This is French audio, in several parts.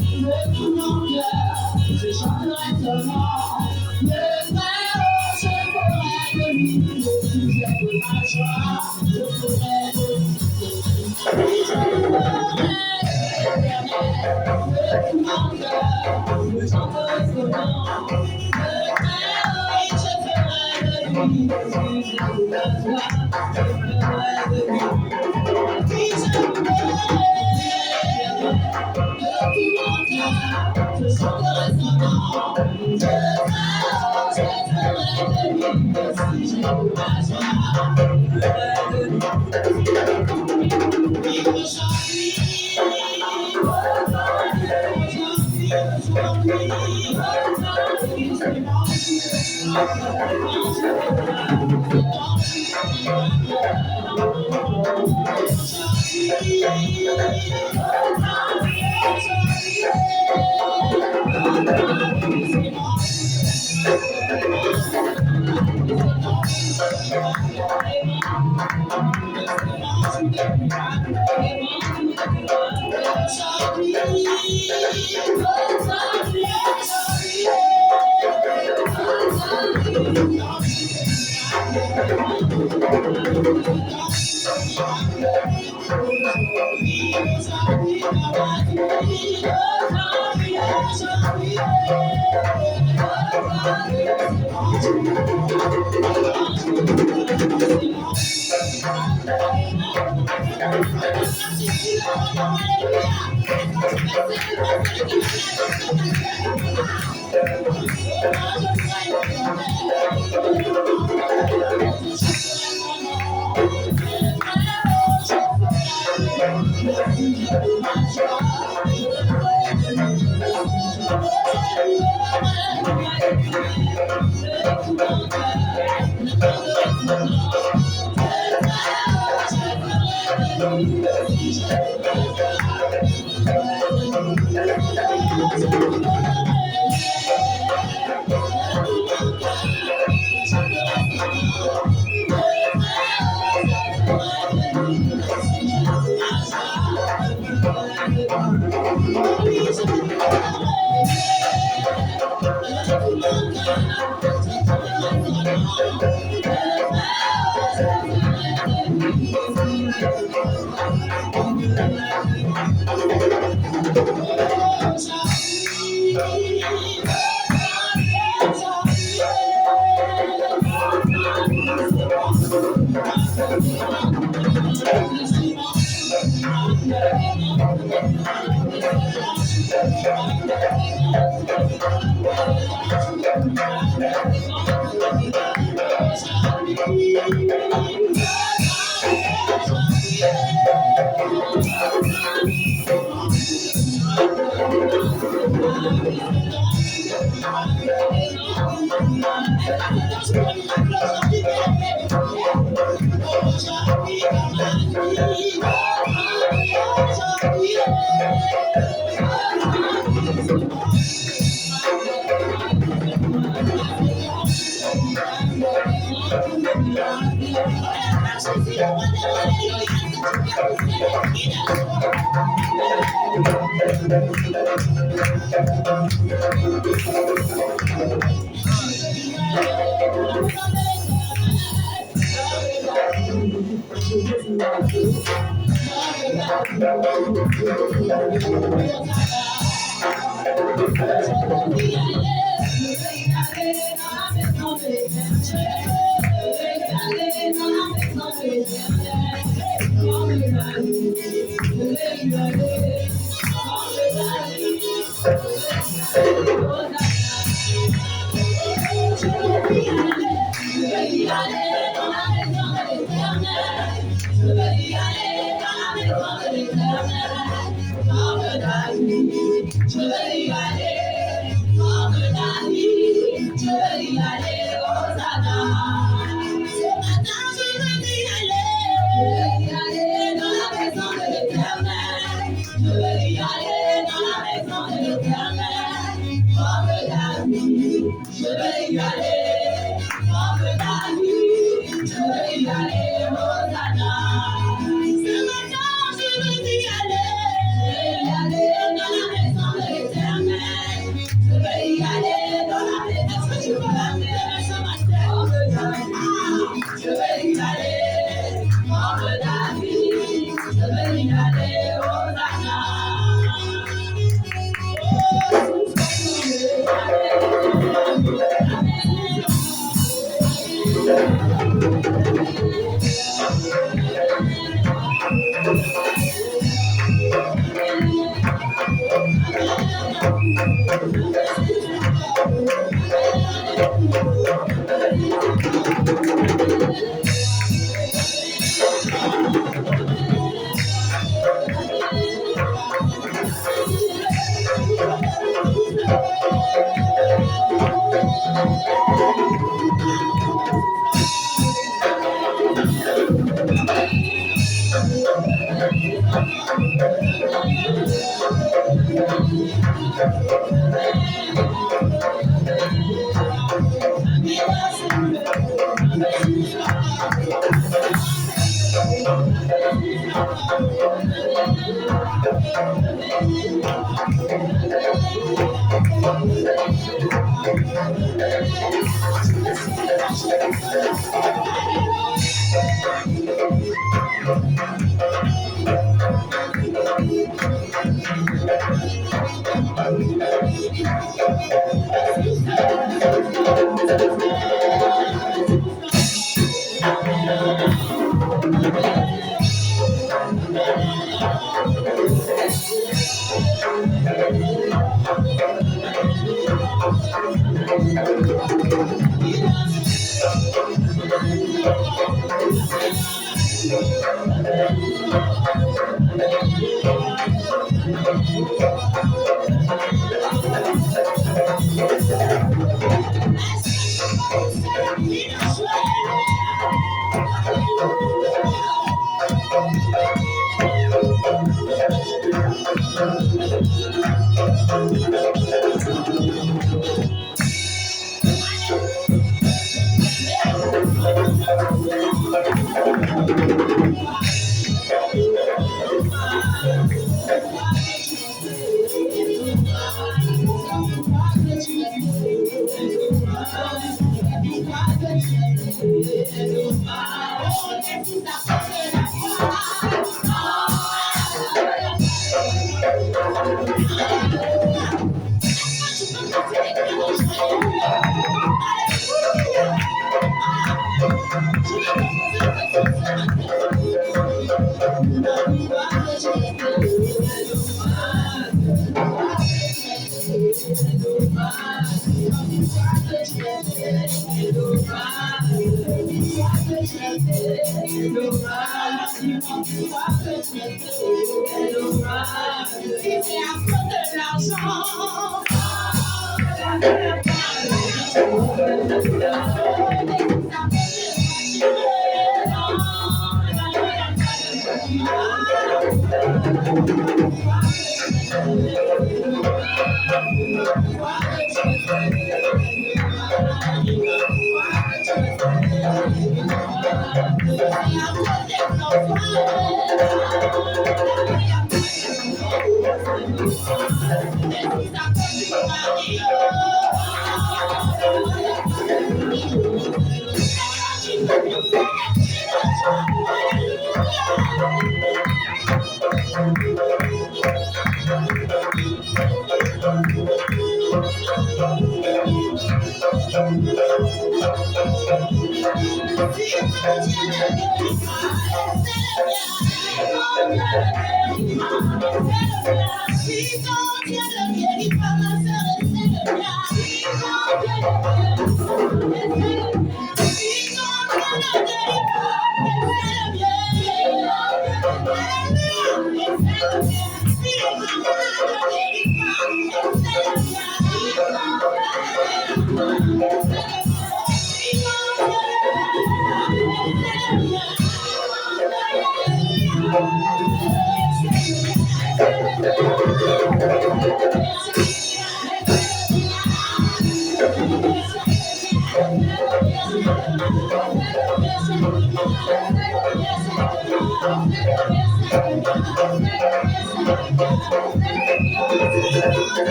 de tout mon cœur, je chanterai ton nom. Le frère, je ferai de lui le sujet de ma joie. Je ferai de lui, je ferai de tout mon cœur, je chanterai son nom. Le frère, je ferai de lui le sujet de ma joie. Je ferai de lui, oui, je ferai. Je chanterai son nom, je ferai de lui le sujet de ma joie. Je ferai de lui, aujourd'hui,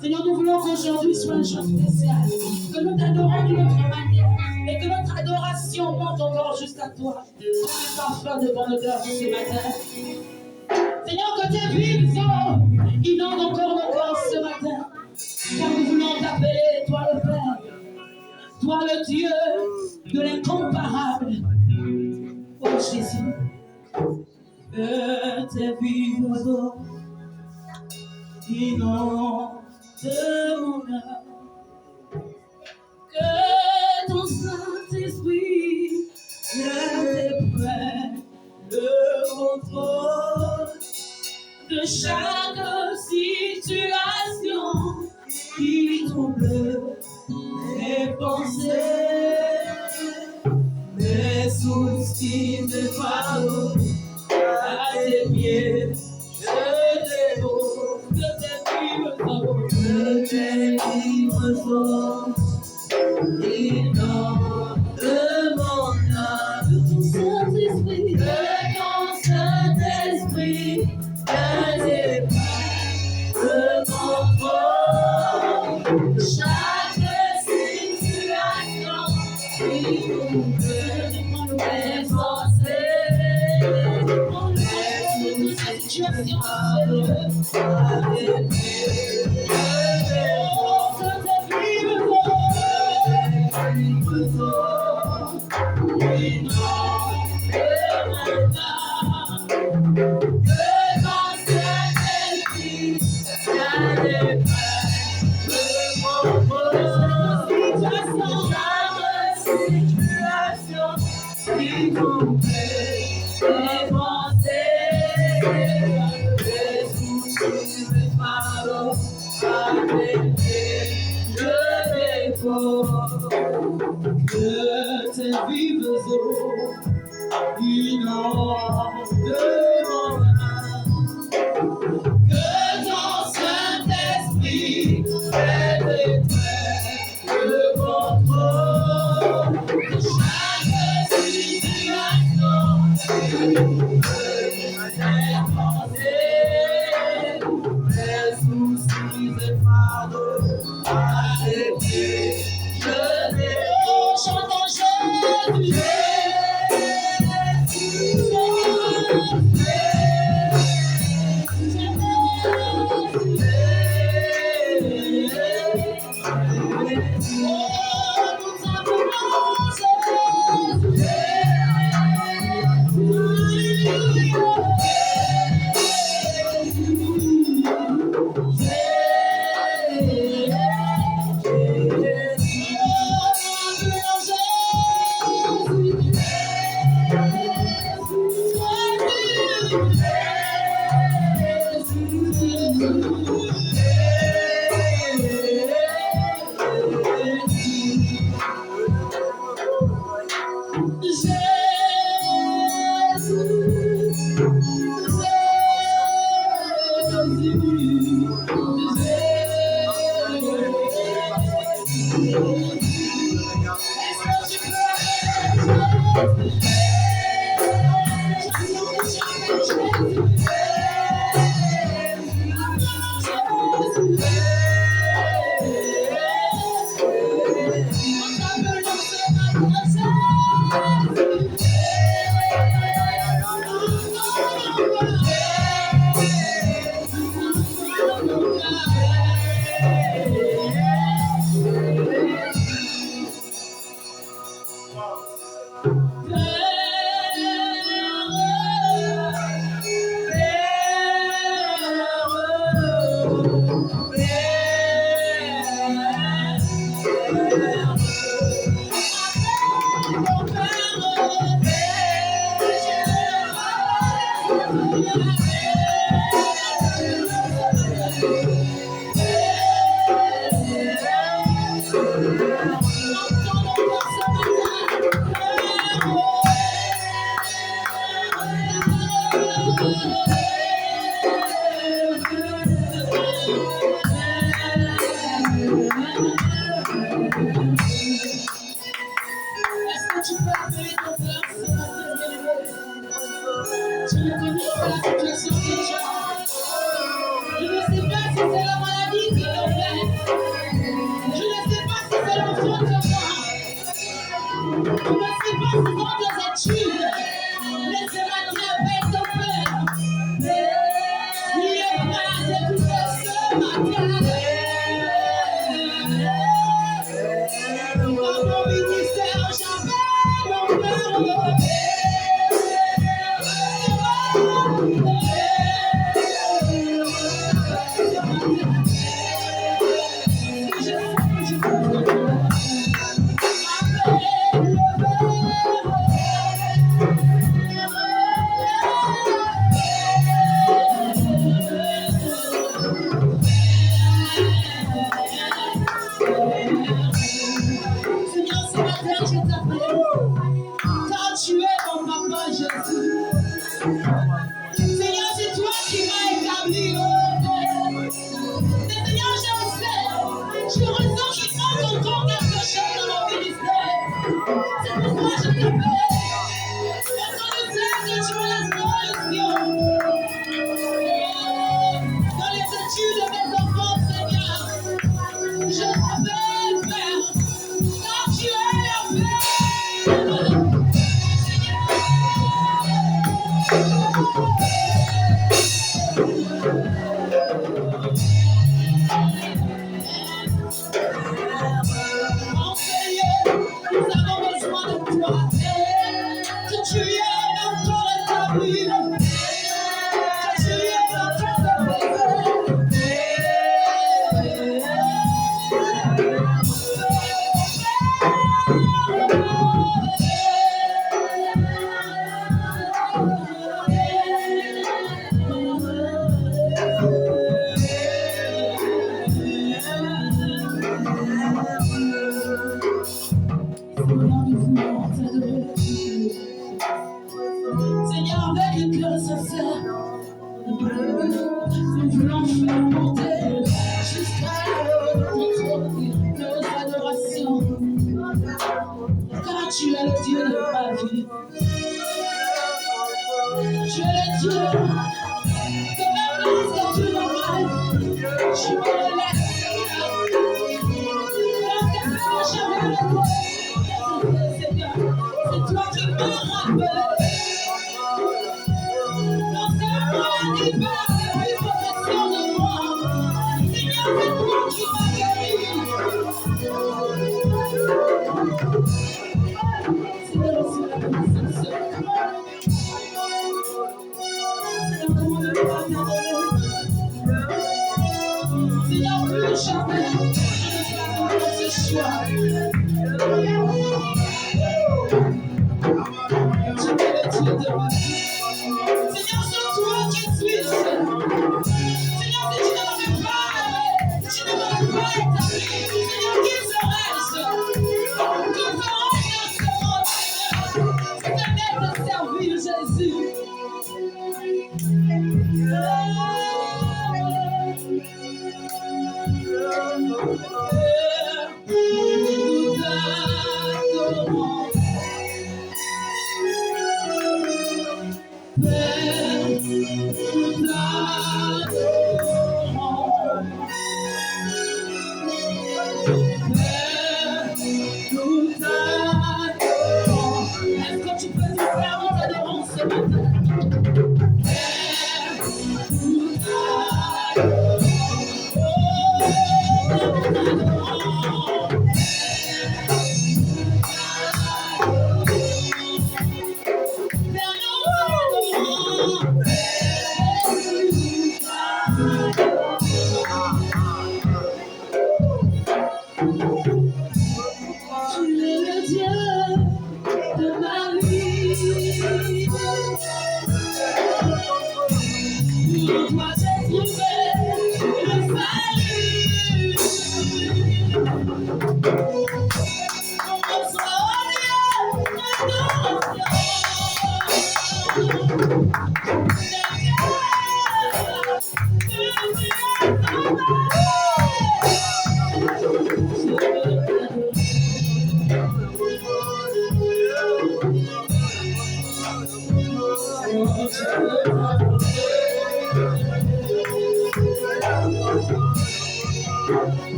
Seigneur, nous voulons qu'aujourd'hui soit un jour spécial, que nous t'adorons d'une autre manière et que notre adoration monte encore jusqu'à toi. Comme un parfum de bonne odeur ce matin. Seigneur, que tes vives eaux inondent encore nos corps ce matin, car nous voulons t'appeler, toi le Père, toi le Dieu de l'incomparable. Oh Jésus, que tes vives eaux inondent mon âme, que ton Saint-Esprit prenne le contrôle de chaque situation qui trouble mes pensées, mes soucis, mes fardeaux à tes pieds. Je dépose que tes livres sont inondent mon âme, de ton Saint-Esprit, viens le contrôle de chaque situation qui nous fait penser. Que tes vives eaux inondent mon âme, que ton Saint-Esprit prenne le contrôle de chaque situation qui nous fait penser.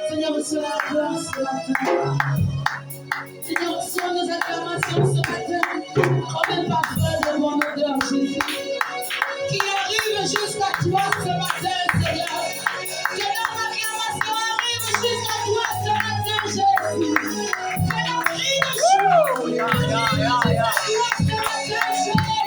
Seigneur, reçois la gloire ce matin. Seigneur, reçois nos acclamations ce matin. On même parfois devant l'odeur, Jésus. Qui arrive jusqu'à toi ce matin, Seigneur. Que notre acclamation arrive jusqu'à toi ce matin, Jésus. Que nos cris de joie arrivent jusqu'à toi ce matin, Jésus.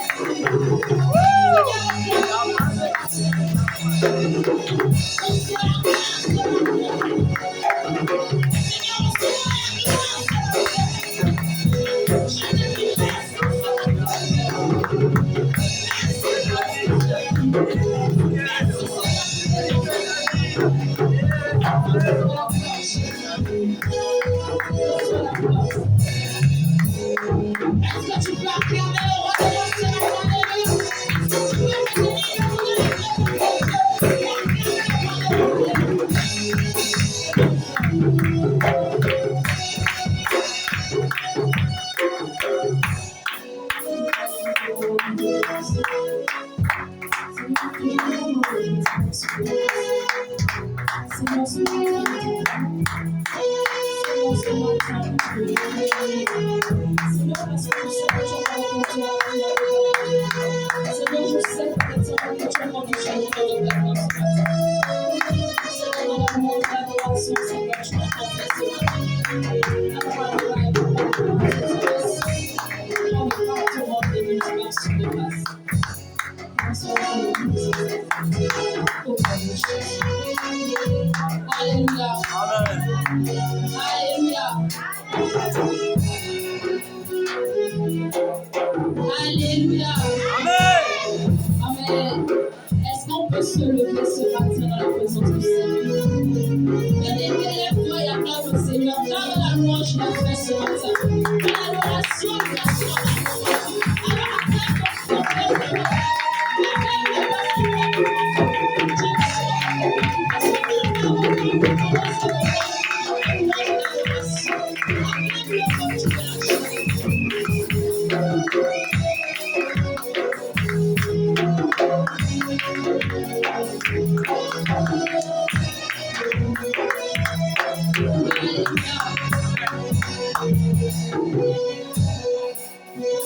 Est-ce que tu peux acclamer le roi de l'Est ce matin? Est-ce que tu peux Alléluia. Alléluia. Amen. Est-ce qu'on peut se lever ce matin dans la présence du Seigneur? Lève-toi et acclame le Seigneur. Dans la louange, il a fait ce matin. Dans l'adoration, il a fait ce matin. Alors acclame ton Seigneur.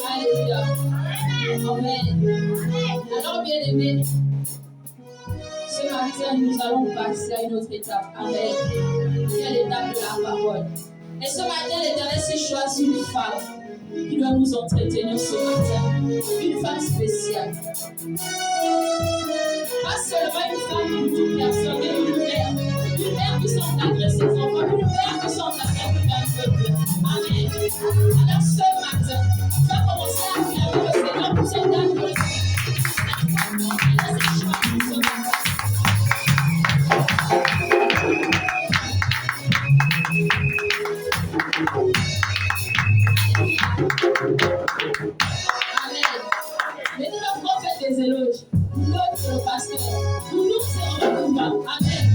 Alléluia. Amen. Alors, bien-aimés, ce matin, nous allons passer à une autre étape. Amen. C'est l'étape de la parole. Et ce matin, l'Éternel s'est choisi une femme qui doit nous entretenir ce matin. Une femme spéciale. Pas seulement une femme pour toute personne, mais une mère. Une mère qui s'engage ses enfants. Une mère qui s'engage un peuple. Amen. Alors ce matin, tu vas commencer à acclamer le Seigneur pour cette dame de mais nous le prophète des éloges, l'autre le pasteur, nous serons le pouvoir. Amen.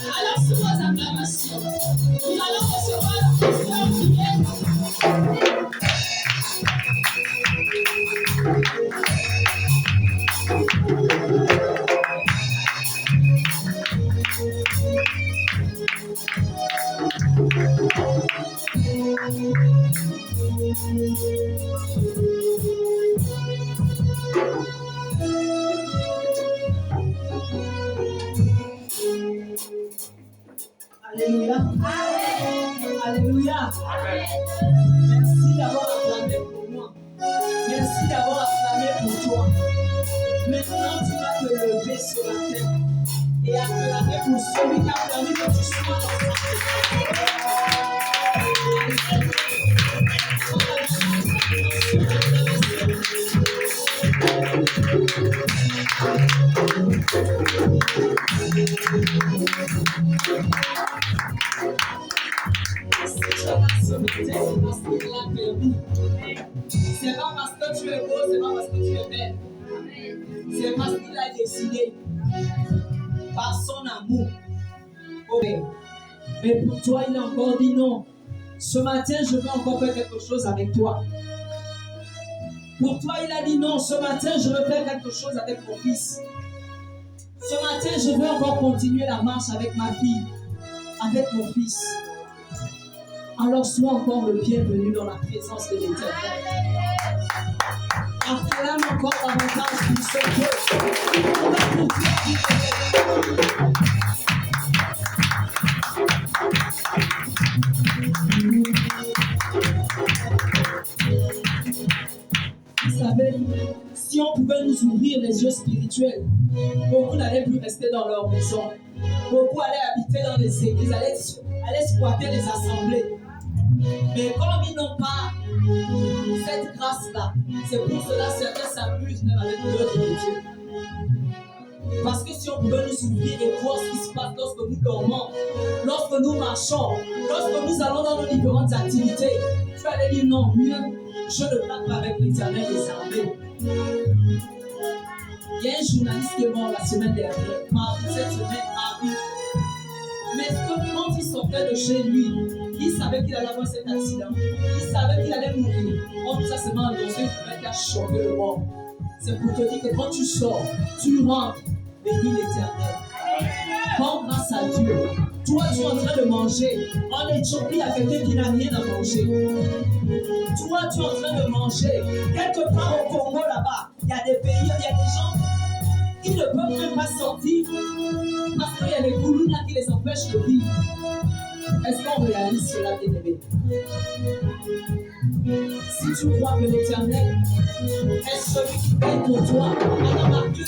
Alors sous vos acclamations, nous allons recevoir le pasteur qui vient. Alléluia. Alléluia. Merci d'avoir acclamé pour moi. Merci d'avoir acclamé pour toi. Maintenant, tu vas te lever ce matin et acclamer pour celui qui a permis que tu sois dans sa vie. C'est pas parce que tu es beau, c'est pas parce que tu es belle. C'est parce qu'il a décidé par son amour. Mais pour toi, il a encore dit non. Ce matin, je veux encore faire quelque chose avec toi. Pour toi, il a dit non. Ce matin, je veux faire quelque chose avec mon fils. Ce matin, je veux encore continuer la marche avec ma fille, avec mon fils. Alors sois encore le bienvenu dans la présence de l'Éternel. Acclame encore davantage pour ce Dieu. On va pour Vous savez, si on pouvait nous ouvrir les yeux spirituels, beaucoup n'allaient plus rester dans leur maison. Beaucoup allaient habiter dans les églises, allaient squatter les assemblées. Mais comme ils n'ont pas cette grâce-là, c'est pour cela que certains s'amusent même avec l'œuvre de Dieu. Parce que si on pouvait nous ouvrir et voir ce qui se passe lorsque nous dormons, lorsque nous marchons, lorsque nous allons dans nos différentes activités, tu allais dire non, mieux, je ne parle pas avec l'Éternel des armées. Il y a un journaliste qui est mort la semaine dernière, cette semaine, mardi. Mais quand il sortait de chez lui, il savait qu'il allait avoir cet accident. Il savait qu'il allait mourir. On nous a seulement annoncé qu'il a choqué le monde. C'est pour te dire que quand tu sors, tu rentres, bénis l'Éternel. Rends grâce à Dieu. Toi, tu es en train de manger. En Éthiopie, il y a quelqu'un qui n'a rien à manger. Toi, tu es en train de manger. Quelque part au Congo, là-bas, il y a des pays, il y a des gens qui ne peuvent même pas sortir parce qu'il y a des Koulouna qui les empêchent de vivre. Est-ce qu'on réalise cela, bien-aimé? Si tu crois que l'Éternel est celui qui paye pour toi, alors Marc 2,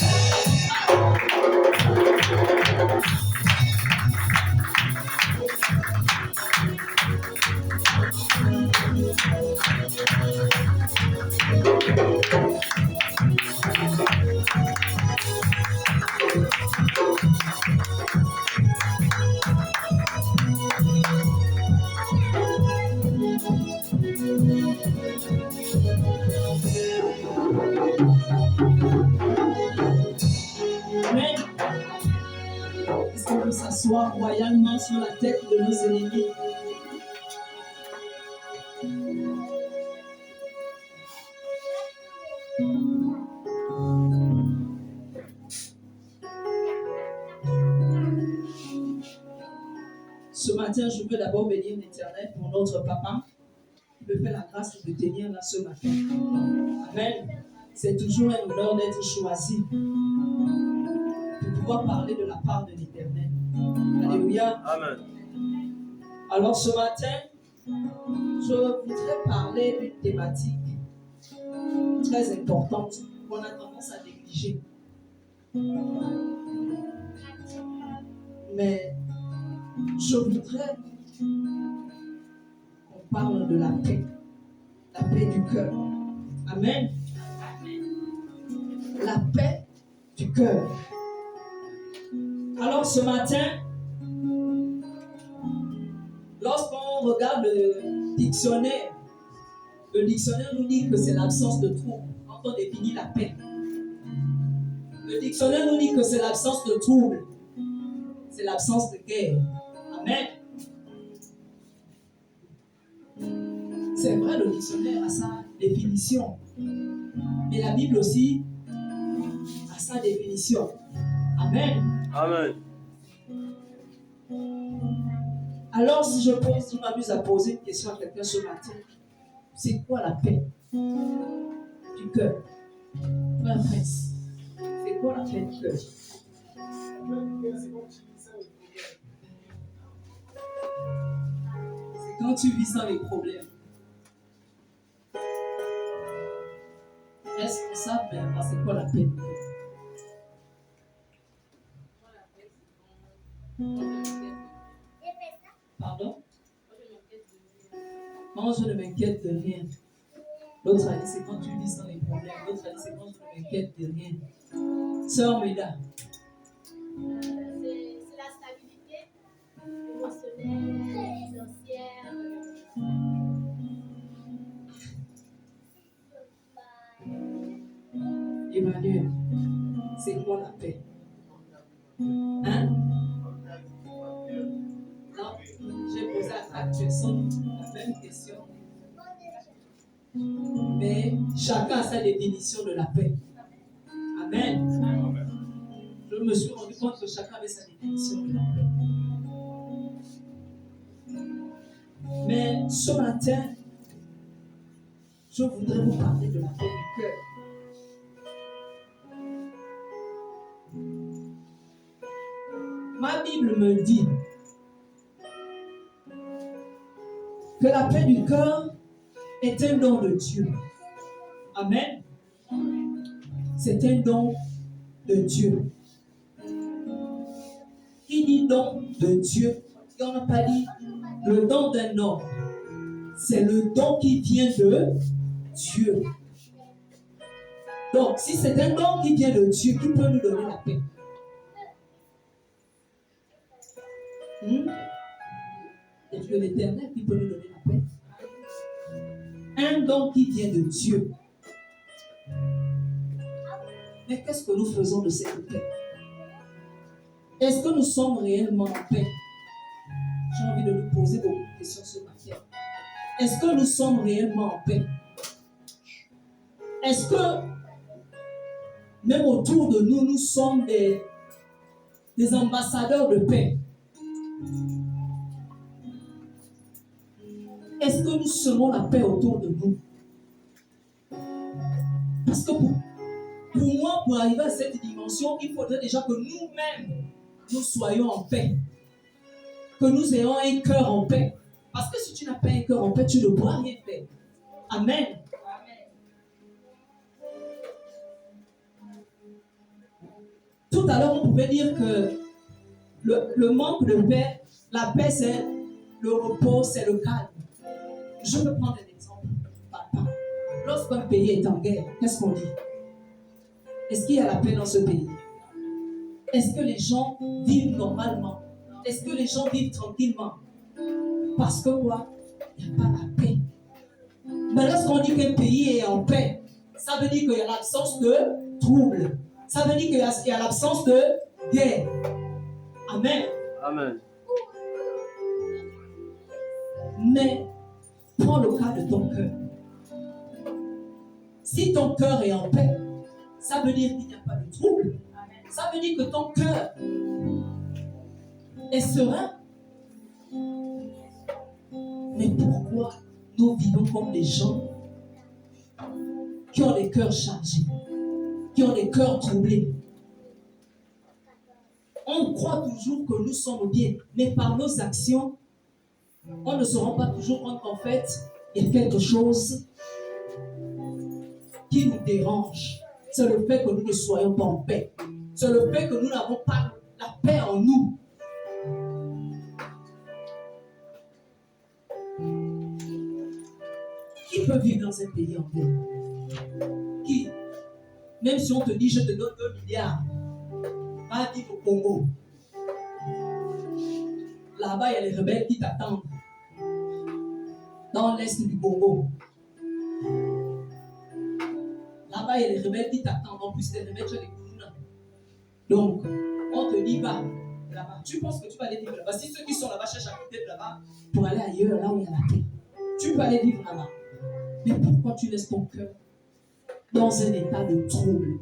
s'asseoir royalement sur la tête de nos ennemis. Ce matin, je veux d'abord bénir l'Éternel pour notre papa qui me fait la grâce de tenir là ce matin. Amen. C'est toujours un honneur d'être choisi pour pouvoir parler de la part de l'Éternel. Alléluia. Amen. Alors ce matin, je voudrais parler d'une thématique très importante qu'on a tendance à négliger. Mais je voudrais qu'on parle de la paix du cœur. Amen. La paix du cœur. Alors ce matin, lorsqu'on regarde le dictionnaire nous dit que c'est l'absence de trouble quand on définit la paix. Le dictionnaire nous dit que c'est l'absence de trouble, c'est l'absence de guerre. Amen. C'est vrai, le dictionnaire a sa définition, mais la Bible aussi a sa définition. Amen. Amen. Alors, si je m'amuse à poser une question à quelqu'un ce matin, c'est quoi la paix du cœur? Frère Prince, c'est quoi la paix du cœur? C'est quand tu vis sans les problèmes. Est-ce qu'on sait bien c'est quoi la paix du cœur? Pardon? Quand je ne m'inquiète de rien. L'autre a dit c'est quand tu vis dans les problèmes. L'autre a dit c'est quand je ne m'inquiète de rien. Sœur Méda, C'est la stabilité émotionnelle, financière. Emmanuel, c'est quoi la paix? Hein? Non, j'ai posé à 4 personnes la même question. Mais chacun a sa définition de la paix. Amen. Je me suis rendu compte que chacun avait sa définition de la paix. Mais ce matin, je voudrais vous parler de la paix du cœur. Ma Bible me dit que la paix du cœur est un don de Dieu. Amen. C'est un don de Dieu. Qui dit don de Dieu? On n'a pas dit le don d'un homme. C'est le don qui vient de Dieu. Donc, si c'est un don qui vient de Dieu, qui peut nous donner la paix? C'est Dieu l'Éternel qui peut nous donner la paix. Un don qui vient de Dieu. Mais qu'est-ce que nous faisons de cette paix? Est-ce que nous sommes réellement en paix? J'ai envie de nous poser beaucoup de questions ce matin. Est-ce que nous sommes réellement en paix? Est-ce que même autour de nous, nous sommes des ambassadeurs de paix? Est-ce que nous semons la paix autour de nous? Parce que pour moi, pour arriver à cette dimension, il faudrait déjà que nous-mêmes, nous soyons en paix. Que nous ayons un cœur en paix. Parce que si tu n'as pas un cœur en paix, tu ne pourras rien faire. Amen. Tout à l'heure, on pouvait dire que le manque de paix, la paix, c'est le repos, c'est le calme. Je peux prendre un exemple. Papa, lorsqu'un pays est en guerre, qu'est-ce qu'on dit? Est-ce qu'il y a la paix dans ce pays? Est-ce que les gens vivent normalement? Est-ce que les gens vivent tranquillement? Parce que quoi? Il n'y a pas la paix. Mais lorsqu'on dit qu'un pays est en paix, ça veut dire qu'il y a l'absence de trouble. Ça veut dire qu'il y a l'absence de guerre. Amen. Amen. Mais prends le cas de ton cœur. Si ton cœur est en paix, ça veut dire qu'il n'y a pas de trouble. Ça veut dire que ton cœur est serein. Mais pourquoi nous vivons comme des gens qui ont les cœurs chargés, qui ont les cœurs troublés? On croit toujours que nous sommes bien, mais par nos actions, on ne se rend pas toujours compte qu'en fait, il y a quelque chose qui nous dérange. C'est le fait que nous ne soyons pas en paix. C'est le fait que nous n'avons pas la paix en nous. Qui peut vivre dans un pays en paix? Qui? Même si on te dit, je te donne 2 milliards, va vivre au Congo. Là-bas, il y a les rebelles qui t'attendent. Dans l'est du Congo. Là-bas, il y a les rebelles qui t'attendent. En plus, les rebelles, tu as des Kounouna. Donc, on te dit, va là-bas. Tu penses que tu vas aller vivre là-bas. Si ceux qui sont là-bas cherchent à quitter de là-bas pour aller ailleurs, là où il y a la paix, tu peux aller vivre là-bas. Mais pourquoi tu laisses ton cœur dans un état de trouble?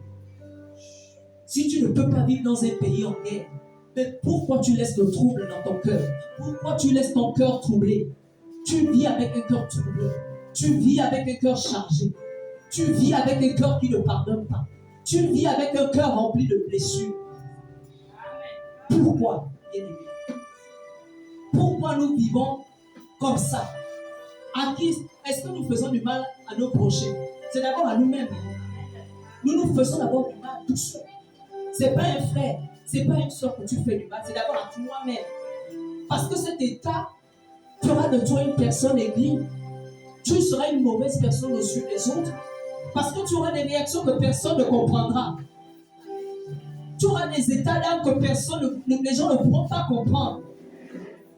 Si tu ne peux pas vivre dans un pays en guerre, mais pourquoi tu laisses le trouble dans ton cœur? Pourquoi tu laisses ton cœur troublé? Tu vis avec un cœur troublé. Tu vis avec un cœur chargé. Tu vis avec un cœur qui ne pardonne pas. Tu vis avec un cœur rempli de blessures. Pourquoi, bien-aimé? Pourquoi nous vivons comme ça? À qui est-ce que nous faisons du mal à nos prochains? C'est d'abord à nous-mêmes. Nous faisons d'abord du mal à tous seuls. C'est pas un frère, c'est pas une soeur que tu fais du mal, c'est d'abord à toi-même. Parce que cet état fera de toi une personne aigrie. Tu seras une mauvaise personne au-dessus des autres. Parce que tu auras des réactions que personne ne comprendra. Tu auras des états d'âme que les gens ne pourront pas comprendre.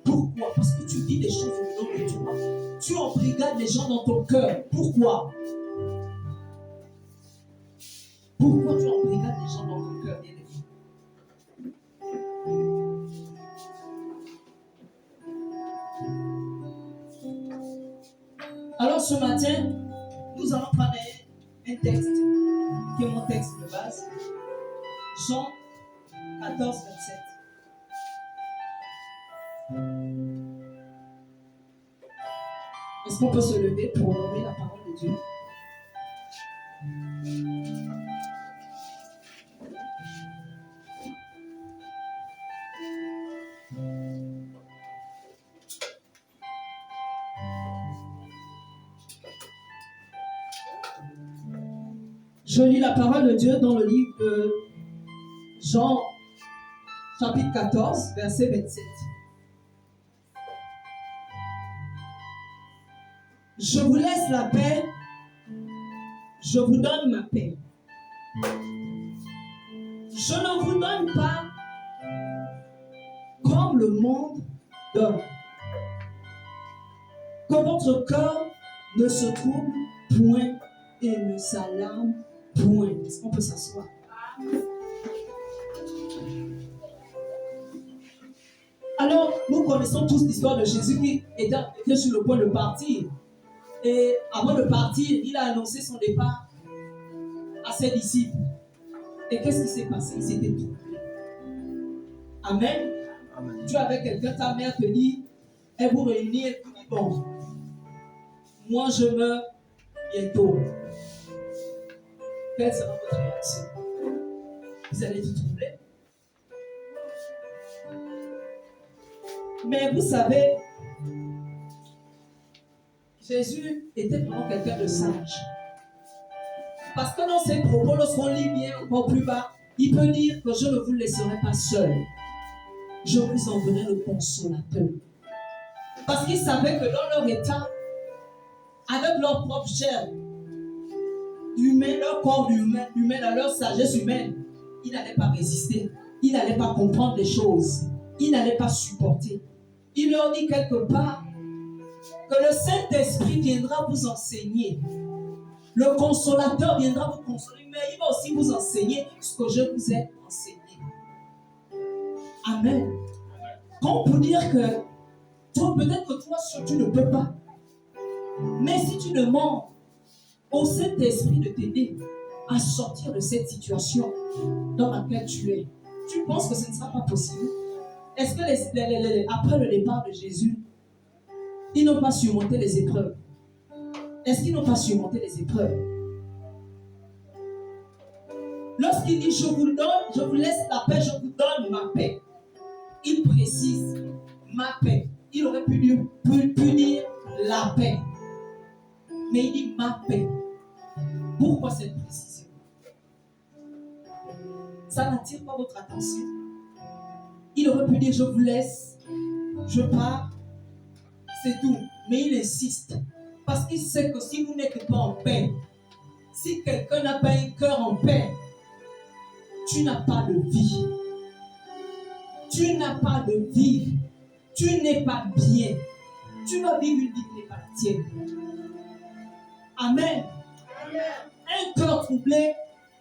Pourquoi? Parce que tu dis des choses au nom de toi. Tu embrigades les gens dans ton cœur. Pourquoi? Pourquoi tu embrigades les gens dans ton cœur, bien-aimé? Alors ce matin, nous allons prendre un texte qui est mon texte de base. Jean 14, 27. Est-ce qu'on peut se lever pour honorer la parole de Dieu? Je lis la parole de Dieu dans le livre de Jean, chapitre 14, verset 27. Je vous laisse la paix, je vous donne ma paix. Je ne vous donne pas comme le monde donne. Que votre cœur ne se trouble point et ne s'alarme point. Est-ce qu'on peut s'asseoir? Alors, nous connaissons tous l'histoire de Jésus qui était sur le point de partir. Et avant de partir, il a annoncé son départ à ses disciples. Et qu'est-ce qui s'est passé? Ils s'étaient troublés. Amen. Amen. Tu es avec quelqu'un, ta mère te dit, elle vous réunit et vous dit, bon, moi je meurs bientôt. Quelle sera votre réaction? Vous allez vous troubler. Mais vous savez, Jésus était vraiment quelqu'un de sage. Parce que dans ses propos, lorsqu'on lit bien encore plus bas, il peut dire que je ne vous laisserai pas seul. Je vous enverrai le consolateur. Parce qu'il savait que dans leur état, avec leur propre chair humaine, leur corps humain, dans leur sagesse humaine, ils n'allaient pas résister. Ils n'allaient pas comprendre les choses. Ils n'allaient pas supporter. Il leur dit quelque part que le Saint-Esprit viendra vous enseigner. Le consolateur viendra vous consoler, mais il va aussi vous enseigner ce que je vous ai enseigné. Amen. Quand on peut dire que toi, peut-être que toi, tu ne peux pas. Mais si tu demandes au Saint-Esprit de t'aider à sortir de cette situation dans laquelle tu es, tu penses que ce ne sera pas possible? Est-ce que après le départ de Jésus, ils n'ont pas surmonté les épreuves? Est-ce qu'ils n'ont pas surmonté les épreuves? Lorsqu'il dit je vous laisse la paix, je vous donne ma paix, il précise ma paix. Il aurait pu dire la paix. Mais il dit ma paix. Pourquoi cette précision? Ça n'attire pas votre attention. Il aurait pu dire je vous laisse, je pars, c'est tout. Mais il insiste. Parce qu'il sait que si vous n'êtes pas en paix, si quelqu'un n'a pas un cœur en paix, tu n'as pas de vie. Tu n'as pas de vie. Tu n'es pas bien. Tu vas vivre une vie qui n'est pas la tienne. Amen. Un cœur troublé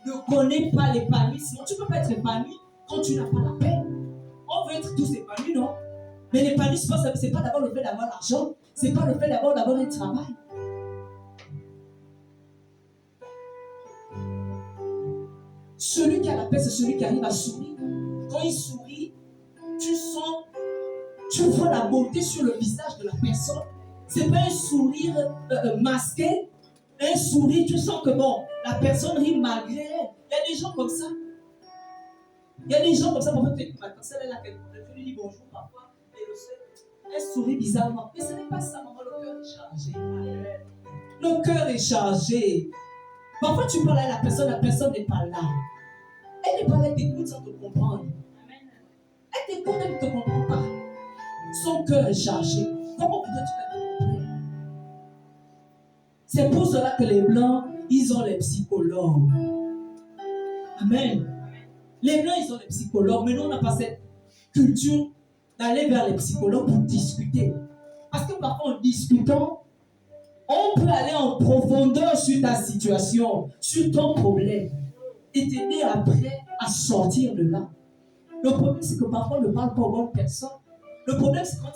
ne connaît pas l'épanouissement. Tu ne peux pas être épanoui quand tu n'as pas la paix. On veut être tous épanouis, non? Mais l'épanouissement, ce n'est pas d'abord le fait d'avoir l'argent. Ce n'est pas le fait d'avoir un travail. Celui qui a la paix, c'est celui qui arrive à sourire. Quand il sourit, tu vois la beauté sur le visage de la personne. Ce n'est pas un sourire masqué. Un sourire, tu sens que bon, la personne rit malgré elle. Il y a des gens comme ça. Il y a des gens comme ça, parfois tu dis, quand elle est là, tu lui dis bonjour parfois, et elle sourit bizarrement. Mais ce n'est pas ça, maman, le cœur est chargé. Le cœur est chargé. Parfois tu parles à la personne n'est pas là. Elle n'est pas là, elle t'écoute sans te comprendre. Elle t'écoute, elle ne te comprend pas. Son cœur est chargé. Comment peut-être tu peux te comprendre? C'est pour cela que les Blancs, ils ont les psychologues. Amen. Les Blancs, ils sont des psychologues, mais nous, on n'a pas cette culture d'aller vers les psychologues pour discuter. Parce que parfois, en discutant, on peut aller en profondeur sur ta situation, sur ton problème, et t'aider après à sortir de là. Le problème, c'est que parfois, on ne parle pas aux bonnes personnes. Le problème, c'est quand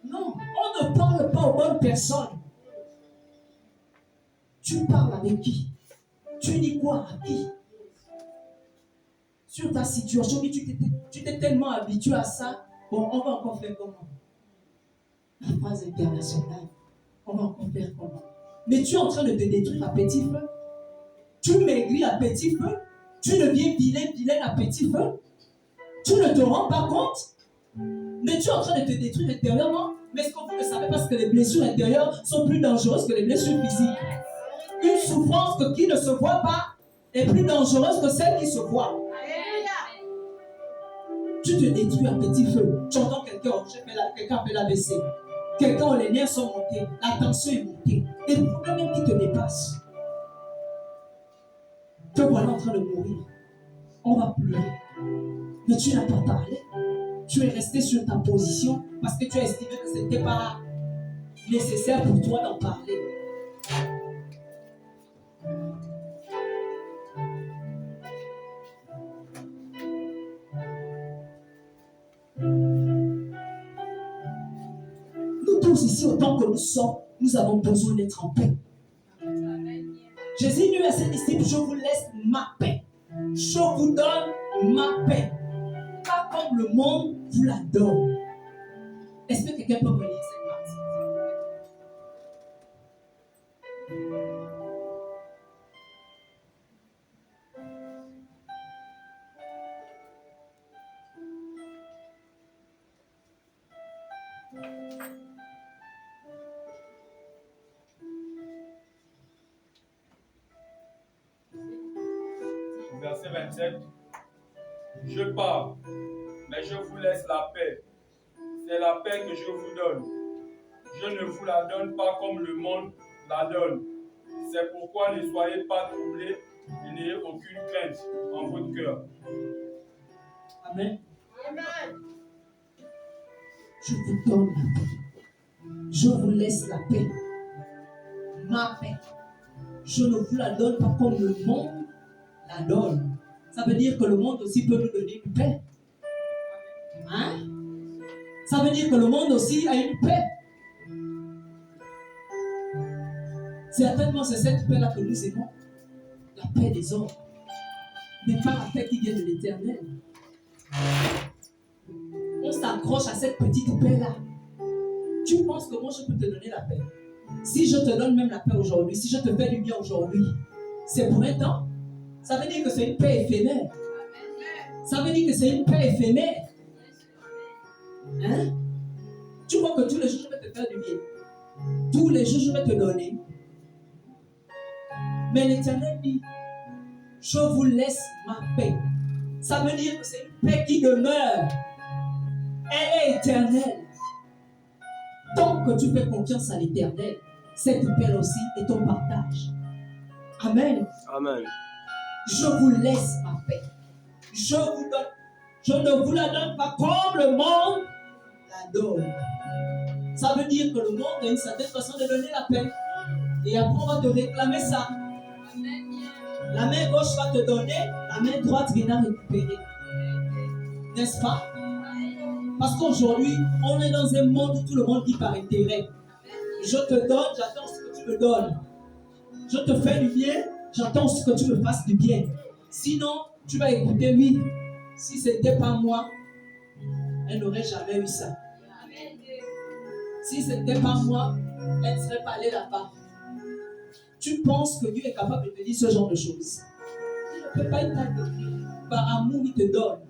non, on ne parle pas aux bonnes personnes. Tu parles avec qui? Tu dis quoi à qui? Sur ta situation, tu t'es tellement habitué à ça. Bon, on va encore faire comment? La phrase internationale. On va encore faire comment? Mais tu es en train de te détruire à petit feu. Tu maigris à petit feu. Tu deviens vilaine à petit feu. Tu ne te rends pas compte. Mais tu es en train de te détruire intérieurement. Mais est-ce que vous ne savez pas que les blessures intérieures sont plus dangereuses que les blessures physiques? Une souffrance qui ne se voit pas est plus dangereuse que celle qui se voit. Tu te détruis à petit feu. Tu entends quelqu'un fait l'AVC. Quelqu'un, les nerfs sont montés, la tension est montée. Et le problème même qui te dépasse. Te voilà en train de mourir. On va pleurer. Mais tu n'as pas parlé. Tu es resté sur ta position parce que tu as estimé que ce n'était pas nécessaire pour toi d'en parler. Nous tous ici, autant que nous sommes, nous avons besoin d'être en paix. Jésus lui à ses disciples, je vous laisse ma paix. Je vous donne ma paix. Pas comme le monde vous la donne. Est-ce que quelqu'un peut me lire cette partie? Verset 27. Je pars, mais je vous laisse la paix. C'est la paix que je vous donne. Je ne vous la donne pas comme le monde la donne. C'est pourquoi ne soyez pas troublés et n'ayez aucune crainte en votre cœur. Amen. Amen. Je vous donne la paix. Je vous laisse la paix. Ma paix. Je ne vous la donne pas comme le monde la donne. Ça veut dire que le monde aussi peut nous donner une paix. Hein? Ça veut dire que le monde aussi a une paix. Certainement, c'est cette paix-là que nous aimons. La paix des hommes. Mais pas la paix qui vient de l'Éternel. On s'accroche à cette petite paix-là. Tu penses que moi, je peux te donner la paix? Si je te donne même la paix aujourd'hui, si je te fais du bien aujourd'hui, c'est pour un temps. Ça veut dire que c'est une paix éphémère. Ça veut dire que c'est une paix éphémère. Hein? Tu vois que tous les jours, je vais te faire du bien. Tous les jours, je vais te donner. Mais l'Éternel dit, je vous laisse ma paix. Ça veut dire que c'est une paix qui demeure. Elle est éternelle. Tant que tu fais confiance à l'Éternel, cette paix aussi est ton partage. Amen. Amen. Je vous laisse ma paix. Je vous donne. Je ne vous la donne pas comme le monde la donne. Ça veut dire que le monde a une certaine façon de donner la paix. Et après, on va te réclamer ça. La main gauche va te donner, la main droite viendra récupérer. N'est-ce pas? Parce qu'aujourd'hui, on est dans un monde où tout le monde dit par intérêt. Je te donne, j'attends ce que tu me donnes. Je te fais du bien, j'attends ce que tu me fasses du bien. Sinon, tu vas écouter, oui, si ce n'était pas moi, elle n'aurait jamais eu ça. Si ce n'était pas moi, elle ne serait pas allée là-bas. Tu penses que Dieu est capable de te dire ce genre de choses? Il ne peut pas être donné. Par amour, il te donne.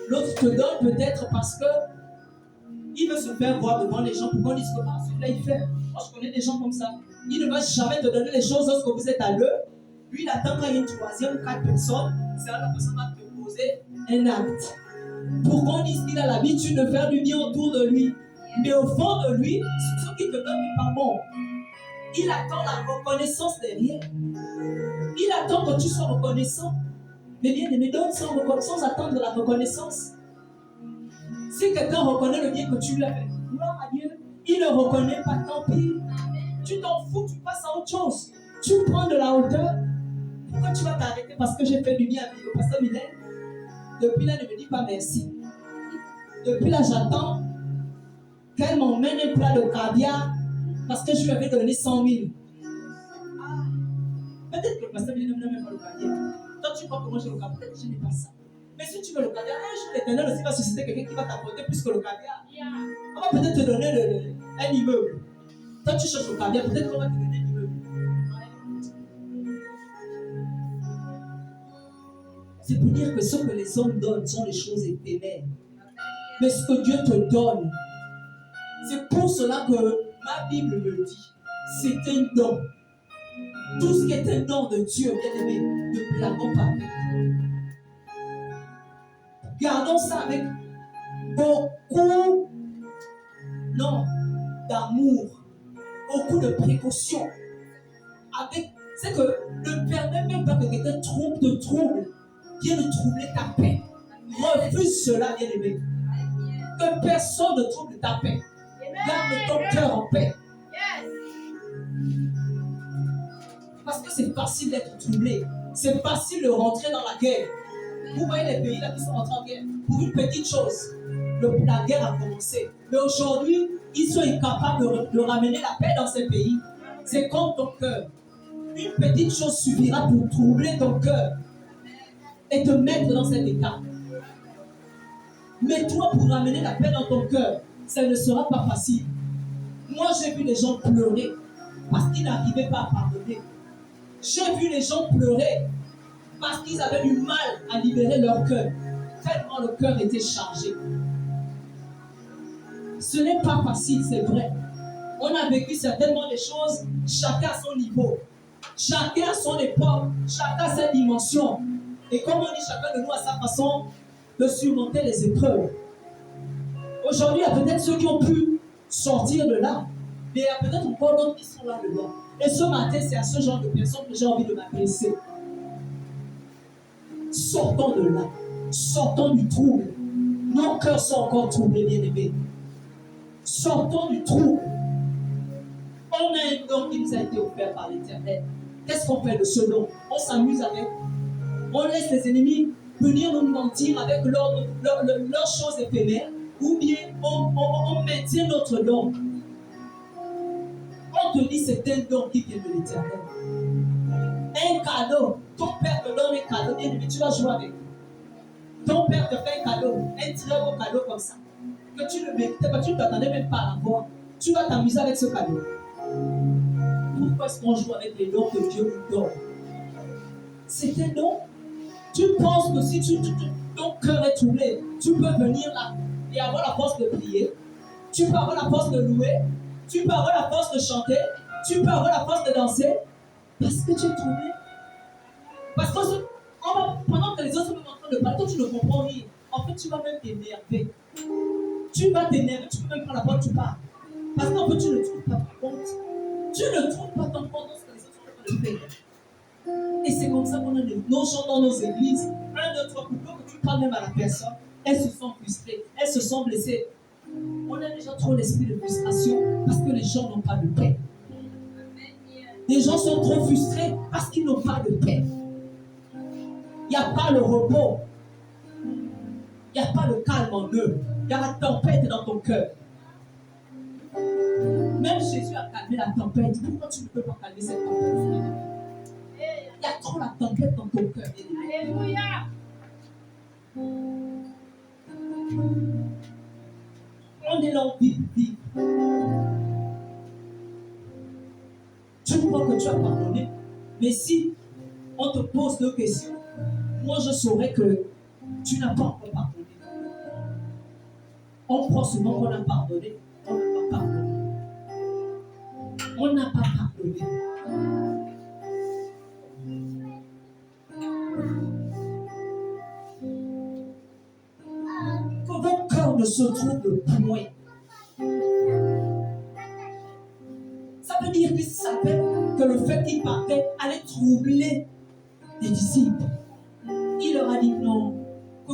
L'autre te donne peut-être parce que il veut se faire voir devant les gens pour qu'on dise que celui-là il fait. Moi je connais des gens comme ça. Il ne va jamais te donner les choses lorsque vous êtes à deux. Lui il attend quand il y a une troisième ou quatre personnes. C'est là la personne va te poser un acte. Pour qu'on dise qu'il a l'habitude de faire du bien autour de lui. Mais au fond de lui, ce qui te donne n'est pas bon. Il attend la reconnaissance derrière. Il attend que tu sois reconnaissant. Mais bien aimé, donne sans attendre la reconnaissance. Si quelqu'un reconnaît le bien que tu lui as fait, gloire à Dieu. Il ne reconnaît pas, tant pis. Tu t'en fous, tu passes à autre chose. Tu prends de la hauteur. Pourquoi tu vas t'arrêter parce que j'ai fait du bien à au pasteur Mylène? Depuis là, ne me dis pas merci. Depuis là, j'attends qu'elle m'emmène un plat de caviar parce que je lui avais donné 100 000. Peut-être que le pasteur Mylène ne même pas le caviar. Toi, tu crois que moi j'ai le caviar? Peut-être que je n'ai pas ça. Mais si tu veux le caviar, un jour l'Éternel aussi va susciter quelqu'un qui va t'apporter plus que le caviar. On va peut-être te donner un immeuble. Toi, tu cherches le caviar, peut-être qu'on va te donner un immeuble. C'est pour dire que ce que les hommes donnent sont les choses éphémères. Mais ce que Dieu te donne, c'est pour cela que ma Bible me dit, c'est un don. Tout ce qui est un don de Dieu, bien aimé, ne blaguons pas avec. Gardons ça avec beaucoup, non, d'amour, beaucoup de précaution. C'est que ne permets même pas que quelqu'un te trouble, vienne troubler ta paix. Refuse cela, bien aimé. Que personne ne trouble ta paix. Garde ton cœur en paix. Parce que c'est facile d'être troublé. C'est facile de rentrer dans la guerre. Vous voyez les pays là qui sont rentrés en guerre. Pour une petite chose, la guerre a commencé. Mais aujourd'hui, ils sont incapables de ramener la paix dans ces pays. C'est comme ton cœur. Une petite chose suffira pour troubler ton cœur et te mettre dans cet état. Mais toi, pour ramener la paix dans ton cœur, ça ne sera pas facile. Moi, j'ai vu les gens pleurer parce qu'ils n'arrivaient pas à pardonner. J'ai vu les gens pleurer parce qu'ils avaient du mal à libérer leur cœur, tellement le cœur était chargé. Ce n'est pas facile, c'est vrai. On a vécu certainement des choses, chacun à son niveau, chacun à son époque, chacun à sa dimension. Et comme on dit, chacun de nous a sa façon de surmonter les épreuves. Aujourd'hui, il y a peut-être ceux qui ont pu sortir de là, mais il y a peut-être encore d'autres qui sont là-dedans. Et ce matin, c'est à ce genre de personnes que j'ai envie de m'adresser. Sortons de là, sortons du trouble. Nos cœurs sont encore troublés, bien-aimés. Sortons du trouble. On a un don qui nous a été offert par l'Éternel. Qu'est-ce qu'on fait de ce don? On s'amuse avec. On laisse les ennemis venir nous mentir avec leurs choses éphémères, ou bien on maintient notre don. On te dit c'est un don qui vient de l'Éternel. Un cadeau. Ton père te donne un cadeau, bien aimé, tu vas jouer avec. Ton père te fait un cadeau, un très beau cadeau comme ça, que tu ne méritais pas, tu ne t'attendais même pas à avoir. Tu vas t'amuser avec ce cadeau. Pourquoi est-ce qu'on joue avec les dons que Dieu nous donne? C'est un don. Tu penses que si ton cœur est troublé, tu peux venir là et avoir la force de prier. Tu peux avoir la force de louer. Tu peux avoir la force de chanter. Tu peux avoir la force de danser. Parce que tu es troublé. Parce que pendant que les autres sont en train de parler, toi tu ne comprends rien. En fait, tu vas même t'énerver. Tu vas t'énerver, tu peux même prendre la porte, tu pars. Parce qu'en fait, tu ne trouves pas ton compte. Tu ne trouves pas ton compte dans ce que les autres sont en train de faire. Et c'est comme ça qu'on a nos gens dans nos églises. 1, 2, 3, pour que tu parles même à la personne. Elles se sont frustrées, elles se sont blessées. On a déjà trop l'esprit de frustration parce que les gens n'ont pas de paix. Les gens sont trop frustrés parce qu'ils n'ont pas de paix. Il n'y a pas le repos. Il n'y a pas le calme en eux. Il y a la tempête dans ton cœur. Même Jésus a calmé la tempête. Pourquoi tu ne peux pas calmer cette tempête? Il y a trop la tempête dans ton cœur. Alléluia. On est là, vite. Tu crois que tu as pardonné, mais si on te pose 2 questions, moi je saurais que tu n'as pas encore pardonné. On croit souvent qu'on a pardonné, on n'a pas pardonné. On n'a pas pardonné. Que vos cœurs ne se troublent point. Ça veut dire qu'il savait que le fait qu'il partait allait troubler les disciples. Il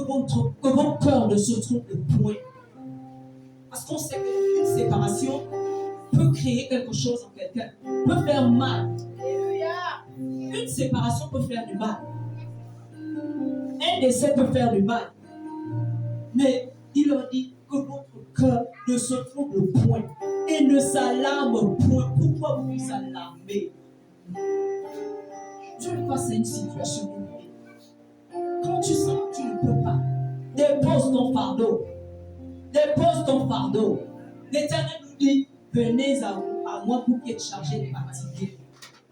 que vos cœurs ne se trompent point. Parce qu'on sait qu'une séparation peut créer quelque chose en quelqu'un, peut faire mal. Une séparation peut faire du mal. Un décès peut faire du mal. Mais il leur dit que votre cœur ne se trouble point et ne s'alarme point. Pourquoi vous vous alarmez? Tu es face à une situation. Quand tu sens que tu ne peux pas, dépose ton fardeau. Dépose ton fardeau. L'Éternel nous dit, venez à moi pour qui êtes chargés et fatigués.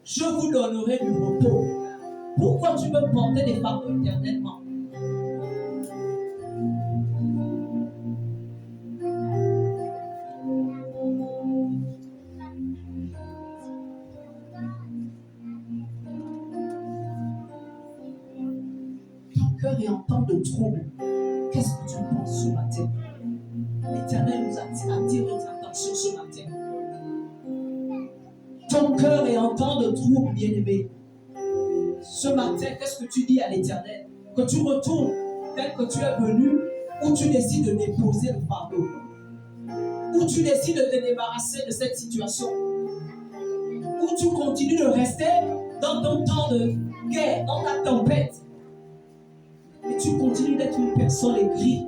Je vous donnerai du repos. Pourquoi tu veux porter des fardeaux éternellement? Ton cœur est en temps de trouble. Qu'est-ce que tu penses ce matin? L'Éternel nous attire notre attention ce matin. Ton cœur est en temps de trouble, bien-aimé. Ce matin, qu'est-ce que tu dis à l'Éternel? Que tu retournes tel que tu es venu, ou tu décides de déposer le fardeau, ou tu décides de te débarrasser de cette situation, ou tu continues de rester dans ton temps de guerre, dans ta tempête, et tu continues d'être une personne aigrie,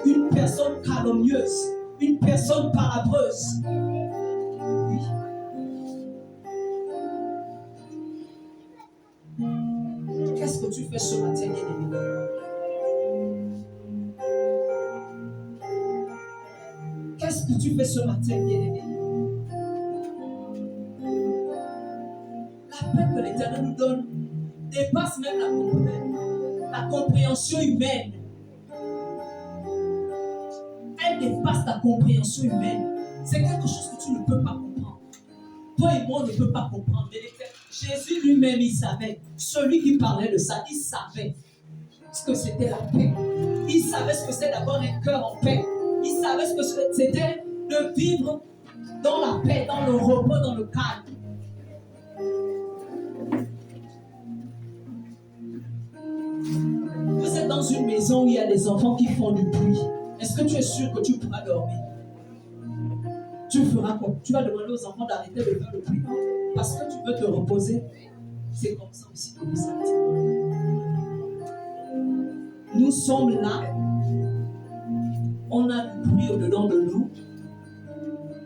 une personne calomnieuse, une personne parabreuse. Oui. Qu'est-ce que tu fais ce matin, bien-aimé? Qu'est-ce que tu fais ce matin, bien-aimé? La paix que l'Éternel nous donne dépasse même la compréhension humaine. Elle dépasse ta compréhension humaine. C'est quelque chose que tu ne peux pas comprendre. Toi et moi, on ne peut pas comprendre. Mais Jésus lui-même, il savait. Celui qui parlait de ça, il savait ce que c'était la paix. Il savait ce que c'était d'avoir un cœur en paix. Il savait ce que c'était de vivre dans la paix, dans le repos, dans le calme. Vous êtes dans une maison où il y a des enfants qui font du bruit. Est-ce que tu es sûr que tu pourras dormir? Tu feras quoi? Tu vas demander aux enfants d'arrêter de faire le bruit parce que tu veux te reposer. C'est comme ça aussi que vous êtes. Nous sommes là. On a du bruit au-dedans de nous.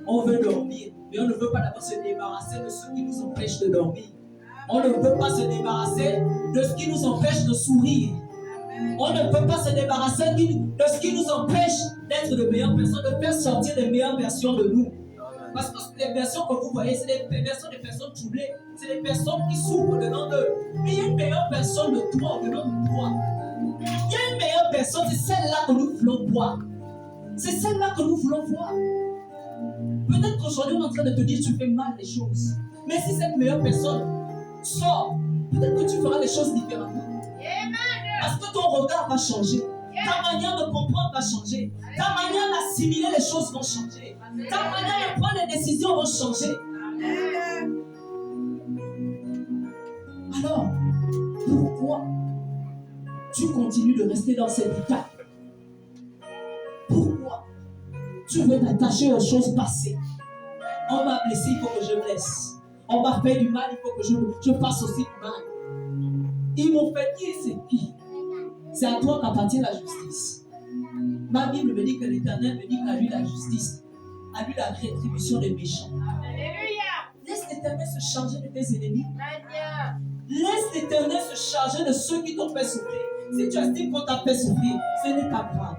On veut dormir, mais on ne veut pas d'abord se débarrasser de ce qui nous empêche de dormir. On ne peut pas se débarrasser de ce qui nous empêche de sourire. On ne peut pas se débarrasser de ce qui nous empêche d'être de meilleures personnes, de faire sortir les meilleures versions de nous. Parce que les versions que vous voyez, c'est des versions des personnes troublées. C'est des personnes qui souffrent dedans d'eux. Mais il y a une meilleure personne de toi dedans de toi. Il y a une meilleure personne, c'est celle-là que nous voulons voir. C'est celle-là que nous voulons voir. Peut-être qu'aujourd'hui, on est en train de te dire tu fais mal les choses. Mais si cette meilleure personne sort, peut-être que tu feras les choses différemment. Parce que ton regard va changer. Ta manière de comprendre va changer. Ta manière d'assimiler les choses va changer. Ta manière de prendre les décisions va changer. Alors, pourquoi tu continues de rester dans cet état? Pourquoi tu veux t'attacher aux choses passées? On m'a blessé, il faut que je blesse. On m'a fait du mal, il faut que je fasse aussi du mal. Ils m'ont fait qui c'est qui? C'est à toi qu'appartient la justice. Ma Bible me dit que l'Éternel me dit qu'à lui la justice, à lui la rétribution des méchants. Alléluia. Laisse l'Éternel se charger de tes ennemis. Laisse l'Éternel se charger de ceux qui t'ont fait souffrir. Si tu estimes qu'on t'a fait souffrir, ce n'est pas grave.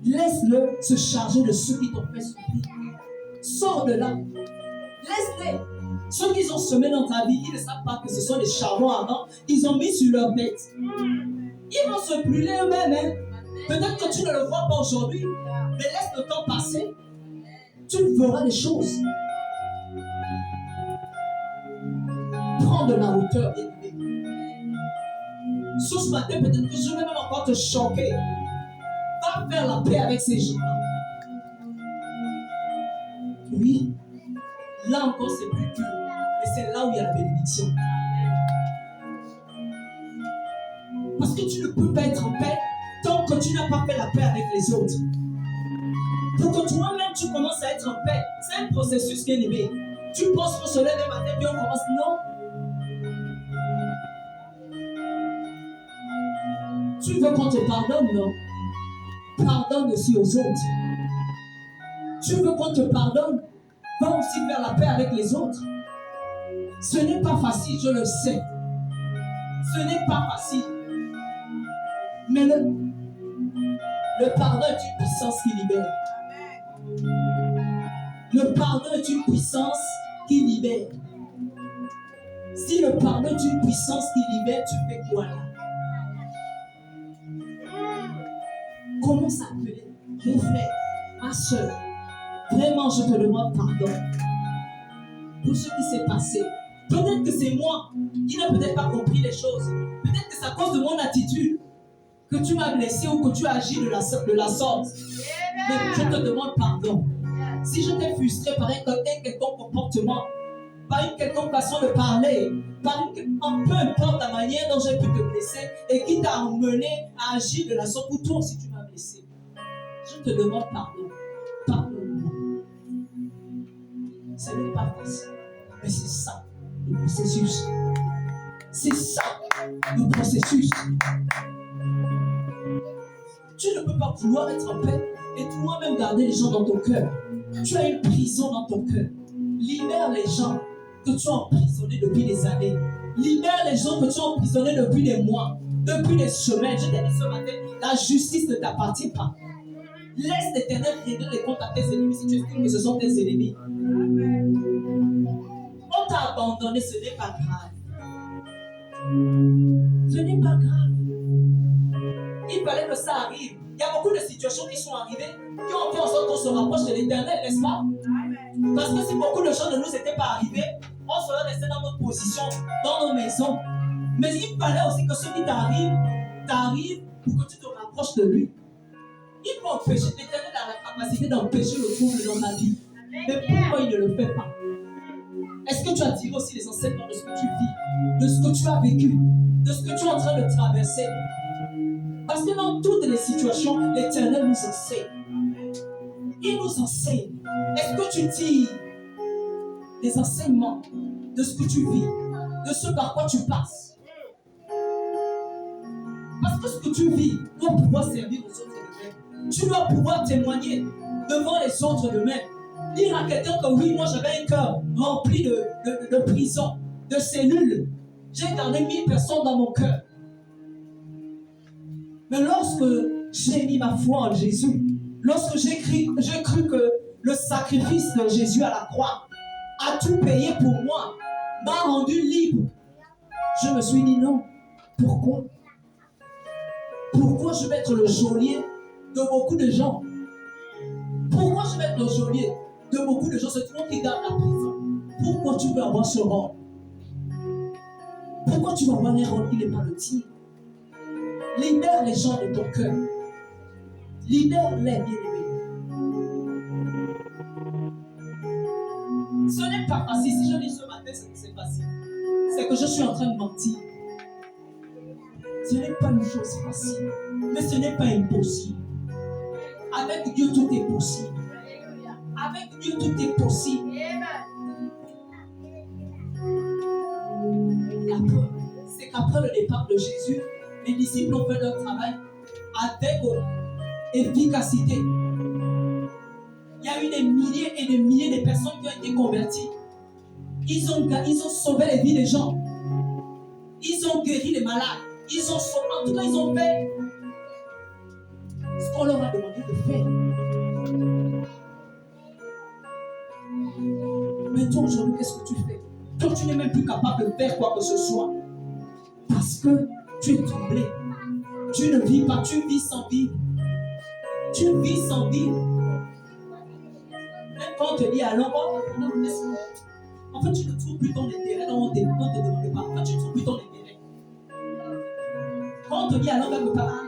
Laisse-le se charger de ceux qui t'ont fait souffrir. Sors de là. Laisse-les. Ceux qui ont semé dans ta vie, ils ne savent pas que ce sont des charbons ardents qu'ils ont mis sur leur tête. Ils vont se brûler eux-mêmes. Hein. Peut-être que tu ne le vois pas aujourd'hui, mais laisse le temps passer. Tu feras des choses. Prends de la hauteur, bien-aimé. Ce matin, peut-être que je vais même encore te choquer. Va faire la paix avec ces gens-là. Oui. Là encore, c'est plus dur. Mais c'est là où il y a la bénédiction. Parce Parce que tu ne peux pas être en paix tant que tu n'as pas fait la paix avec les autres. Pour que toi-même tu commences à être en paix, c'est un processus bien aimé. Tu penses qu'on se lève le matin et on commence, non. Tu veux qu'on te pardonne, non? Pardonne aussi aux autres. Tu veux qu'on te pardonne? Va aussi faire la paix avec les autres. Ce n'est pas facile, je le sais. Ce n'est pas facile. Mais le pardon est une puissance qui libère. Le pardon est une puissance qui libère. Si le pardon est une puissance qui libère, tu fais quoi là? Comment s'appeler? Mon frère, ma soeur, vraiment je te demande pardon pour ce qui s'est passé. Peut-être que c'est moi qui n'ai peut-être pas compris les choses. Peut-être que c'est à cause de mon attitude que tu m'as blessé ou que tu as agi de la sorte. Mais je te demande pardon. Si je t'ai frustré par un quelconque comportement, par une quelconque façon de parler, par peu importe la manière dont j'ai pu te blesser et qui t'a amené à agir de la sorte où toi aussi tu m'as blessé, je te demande pardon. Pardonne-moi. Ce n'est pas facile, mais c'est ça le processus. C'est ça le processus. Tu ne peux pas vouloir être en paix et toi-même garder les gens dans ton cœur. Tu as une prison dans ton cœur. Libère les gens que tu as emprisonnés depuis des années. Libère les gens que tu as emprisonnés depuis des mois, depuis des semaines. Je t'ai dit ce matin, la justice ne t'appartient pas. Laisse l'Éternel régler les comptes à tes ennemis si tu estimes que ce sont tes ennemis. On t'a abandonné, ce n'est pas grave. Ce n'est pas grave. Il fallait que ça arrive. Il y a beaucoup de situations qui sont arrivées, qui ont fait en sorte qu'on se rapproche de l'Éternel, n'est-ce pas? Parce que si beaucoup de choses ne nous étaient pas arrivées, on serait resté dans notre position, dans nos maisons. Mais il fallait aussi que ce qui t'arrive pour que tu te rapproches de lui. Il peut empêcher, l'Éternel a la capacité d'empêcher le trouble dans ta vie. Mais pourquoi il ne le fait pas? Est-ce que tu as tiré aussi les enseignements de ce que tu vis, de ce que tu as vécu, de ce que tu es en train de traverser? Parce que dans toutes les situations, l'Éternel nous enseigne. Il nous enseigne. Est-ce que tu tires les enseignements de ce que tu vis, de ce par quoi tu passes? Parce que ce que tu vis doit pouvoir servir aux autres de même. Tu dois pouvoir témoigner devant les autres de même. Dire à quelqu'un que oui, moi j'avais un cœur rempli de prisons, de cellules. J'ai gardé 1000 personnes dans mon cœur. Mais lorsque j'ai mis ma foi en Jésus, lorsque j'ai cru que le sacrifice de Jésus à la croix a tout payé pour moi, m'a rendu libre, je me suis dit non. Pourquoi? Pourquoi je vais être le geôlier de beaucoup de gens? Pourquoi je vais être le geôlier de beaucoup de gens? C'est toi qui garde la prison. Pourquoi tu veux avoir ce rôle? Pourquoi tu vas avoir un rôle qui n'est pas le tien? Libère les gens de ton cœur. Libère-les, bien-aimés. Ce n'est pas facile. Si je dis ce matin, c'est que c'est facile. C'est que je suis en train de mentir. Ce n'est pas une chose facile. Mais ce n'est pas impossible. Avec Dieu, tout est possible. Avec Dieu, tout est possible. La preuve, c'est qu'après le départ de Jésus, les disciples ont fait leur travail avec efficacité. Il y a eu des milliers et des milliers de personnes qui ont été converties. Ils ont sauvé les vies des gens. Ils ont guéri les malades. Ils ont sauvé, en tout cas, ils ont fait ce qu'on leur a demandé de faire. Mais toi, aujourd'hui, qu'est-ce que tu fais? Toi, tu n'es même plus capable de faire quoi que ce soit. Parce que tu es troublé. Tu ne vis pas, tu vis sans vivre. Tu vis sans vivre. Même quand on te dit allons, en fait, tu ne trouves plus ton intérêt dans on te demande pas. En fait, tu ne trouves plus ton intérêt. Quand on te dit allons, même pas,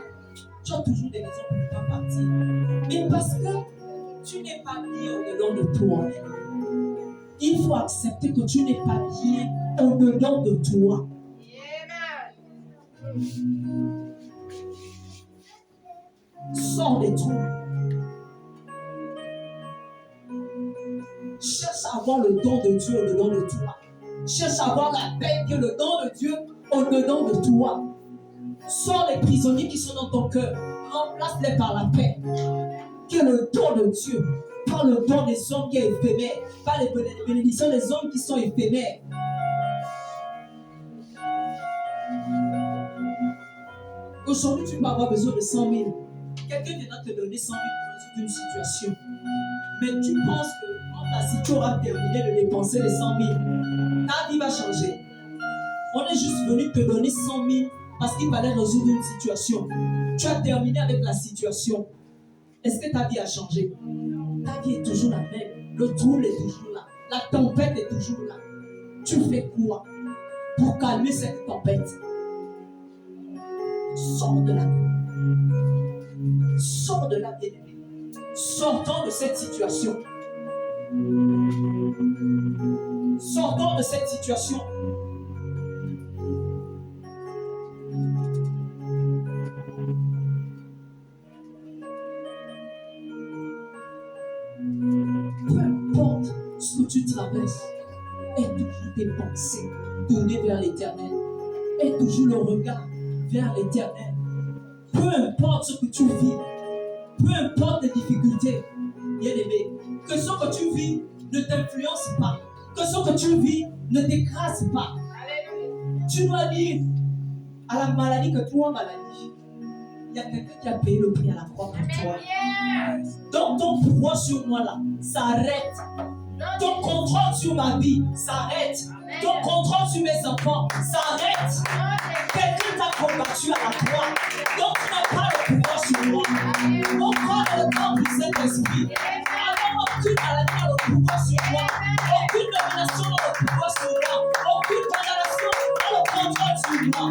tu as toujours des raisons pour ne pas partir. Mais parce que tu n'es pas bien au-dedans de toi. Il faut accepter que tu n'es pas bien au-dedans de toi. Sors des trous. Cherche à avoir le don de Dieu au-dedans de toi. Cherche à avoir la paix que le don de Dieu au-dedans de toi. Sors les prisonniers qui sont dans ton cœur. Remplace-les par la paix. Que le don de Dieu, par le don des hommes qui est éphémère, pas les bénédictions des hommes qui sont éphémères. Aujourd'hui, tu peux avoir besoin de 100 000. Quelqu'un viendra te donner 100 000 pour résoudre une situation. Mais tu penses que si tu auras terminé de dépenser les 100 000, ta vie va changer. On est juste venu te donner 100 000 parce qu'il fallait résoudre une situation. Tu as terminé avec la situation. Est-ce que ta vie a changé? Ta vie est toujours la même. Le trouble est toujours là. La tempête est toujours là. Tu fais quoi pour calmer cette tempête? Sors de la vie. Sors de la vie. Sortons de cette situation. Sortons de cette situation. Peu importe ce que tu traverses, aie toujours tes pensées tournées vers l'éternel. Aie toujours le regard vers l'éternel. Peu importe ce que tu vis, peu importe les difficultés, bien-aimé, que ce que tu vis ne t'influence pas, que ce que tu vis ne t'écrase pas. Tu dois dire à la maladie que toi, maladie, il y a quelqu'un qui a payé le prix à la croix pour toi. Donc ton pouvoir sur moi là s'arrête. Ton contrôle sur ma vie s'arrête. Ton contrôle sur mes enfants s'arrête. Quelqu'un t'a combattu à la croix. Donc tu n'as pas le pouvoir sur moi. Mon corps est le corps du Saint-Esprit. Alors aucune maladie n'a le pouvoir sur moi. Aucune domination n'a le pouvoir sur moi. Aucune condamnation n'a le contrôle sur moi.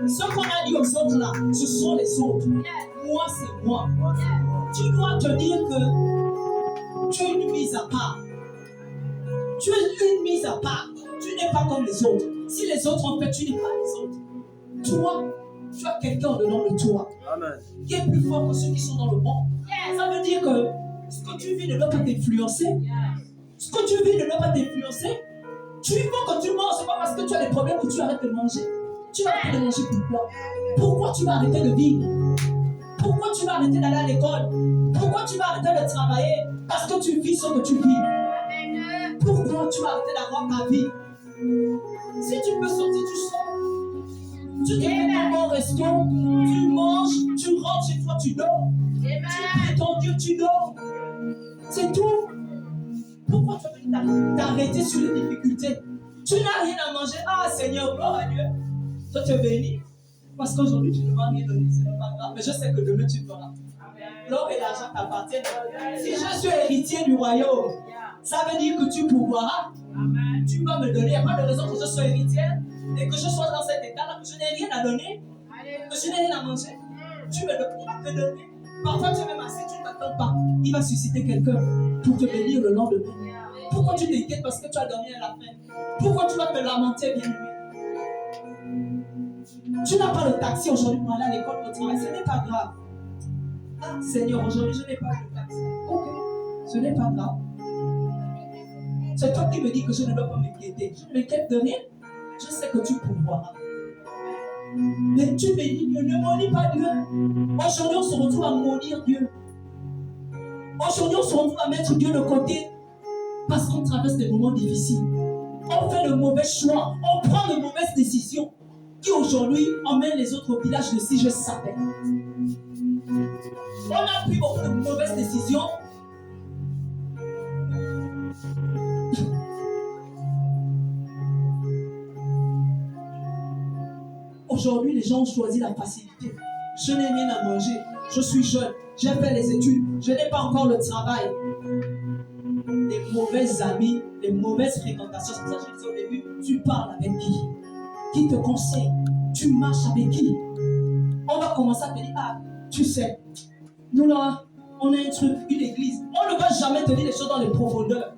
Ce qu'on a dit aux autres là, ce sont les autres. Moi, c'est moi. Tu dois te dire que tu es une mise à part. Tu es une mise à part. Tu n'es pas comme les autres. Si les autres ont fait, tu n'es pas les autres. Toi, tu as quelqu'un au-dedans de toi. Amen. Qui est plus fort que ceux qui sont dans le monde. Ça veut dire que ce que tu vis ne doit pas t'influencer. Ce que tu vis ne doit pas t'influencer. Tu faut que tu manges, c'est pas parce que tu as des problèmes que tu arrêtes de manger. Tu vas arrêter de manger pourquoi? Pourquoi tu vas arrêter de vivre? Pourquoi tu vas arrêter d'aller à l'école? Pourquoi tu vas arrêter de travailler? Parce que tu vis ce que tu vis. Pourquoi tu vas arrêter d'avoir ta vie? Si tu peux sortir, tu sors. Tu te fais un bon resto, tu manges, tu rentres chez toi, tu dors. Tu pries ton Dieu, tu dors. C'est tout. Pourquoi tu vas t'arrêter sur les difficultés? Tu n'as rien à manger. Ah Seigneur, gloire à Dieu. Toi tu es béni. Parce qu'aujourd'hui tu ne vas rien donner, ce n'est pas grave. Mais je sais que demain tu feras. L'or et l'argent t'appartiennent. Si je suis héritier du royaume, ça veut dire que tu pourras. Tu vas me donner. Il n'y a pas de raison que je sois héritière et que je sois dans cet état-là, que je n'ai rien à donner, que je n'ai rien à manger. Tu me donnes, il va te donner. Parfois tu es même assis, tu ne t'attends pas. Il va susciter quelqu'un pour te bénir le lendemain. Pourquoi tu t'inquiètes parce que tu as dormi à la fin? Pourquoi tu vas te lamenter, bien-aimé? Tu n'as pas le taxi aujourd'hui pour aller à l'école, au travail, ce n'est pas grave. Ah, Seigneur, aujourd'hui je n'ai pas de taxi. Ok, ce n'est pas grave. C'est toi qui me dis que je ne dois pas m'inquiéter. Je ne m'inquiète de rien. Je sais que tu pourras. Mais tu me dis que ne maudis pas Dieu. Aujourd'hui on se retrouve à maudire Dieu. Aujourd'hui on se retrouve à mettre Dieu de côté parce qu'on traverse des moments difficiles. On fait de mauvais choix. On prend de mauvaises décisions qui aujourd'hui emmènent les autres au village de si je savais. On a pris beaucoup de mauvaises décisions. Aujourd'hui, les gens ont choisi la facilité. Je n'ai rien à manger. Je suis jeune. J'ai fait les études. Je n'ai pas encore le travail. Les mauvais amis, les mauvaises fréquentations. C'est pour ça que je disais au début, tu parles avec qui? Qui te conseille? Tu marches avec qui? On va commencer à te dire, ah, tu sais, nous là, on a un truc, une église. On ne va jamais te dire les choses dans les profondeurs.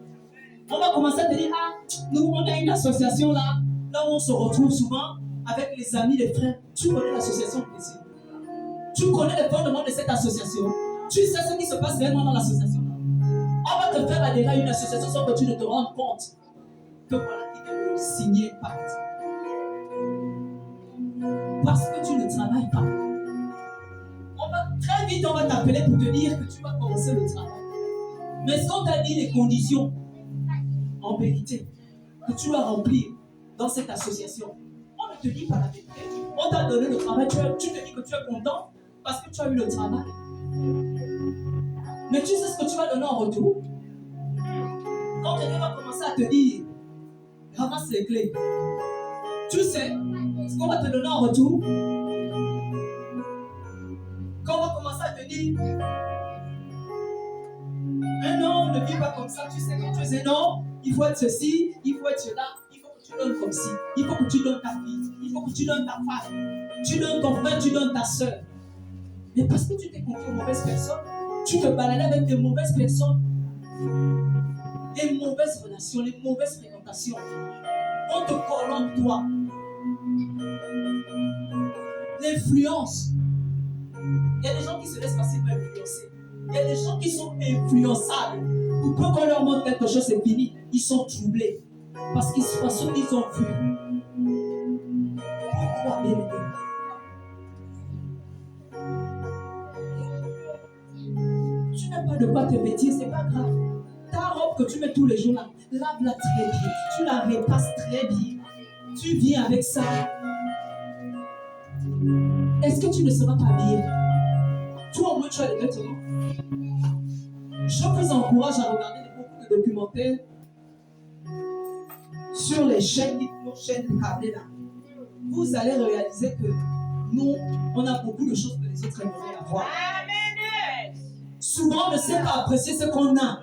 On va commencer à te dire, ah, nous, on a une association là où on se retrouve souvent avec les amis, les frères. Tu connais l'association plaisir. Tu connais les fondements de cette association. Tu sais ce qui se passe réellement dans l'association. On va te faire adhérer à une association sans que tu ne te rendes compte que voilà qui vient de signer un pacte. Parce que tu ne travailles pas. Très vite, on va t'appeler pour te dire que tu vas commencer le travail. Mais est-ce qu'on t'a dit les conditions, en vérité, que tu dois remplir dans cette association? On ne te dit pas la vérité. On t'a donné le travail, tu te dis que tu es content parce que tu as eu le travail. Mais tu sais ce que tu vas donner en retour? Quand quelqu'un va commencer à te dire, ramasse les clés, tu sais ce qu'on va te donner en retour? Quand on va commencer à te dire, un homme ne vit pas comme ça, tu sais, quand tu es un homme, il faut être ceci, il faut être cela, il faut que tu donnes comme ci, il faut que tu donnes ta fille, il faut que tu donnes ta femme, tu donnes ton frère, tu donnes ta soeur. Mais parce que tu t'es confié aux mauvaises personnes, tu te baladais avec des mauvaises personnes, les mauvaises relations, les mauvaises fréquentations. On te corrompt, toi. L'influence. Il y a des gens qui se laissent facilement influencer. Il y a des gens qui sont influençables. Pour peu qu'on leur montre quelque chose, c'est fini. Ils sont troublés. Parce qu'ils ont vu. Pourquoi, bien aimé? Tu n'as pas de quoi te vêtir, c'est pas grave. Ta robe que tu mets tous les jours là, lave-la très bien. Tu la repasses très bien. Tu viens avec ça. Est-ce que tu ne seras pas habillé? Toi, au moins, tu as les vêtements. Je vous encourage à regarder beaucoup de documentaires sur les chaînes de câblées là. Vous allez réaliser que nous, on a beaucoup de choses que les autres aimeraient avoir. Souvent, on ne sait pas apprécier ce qu'on a.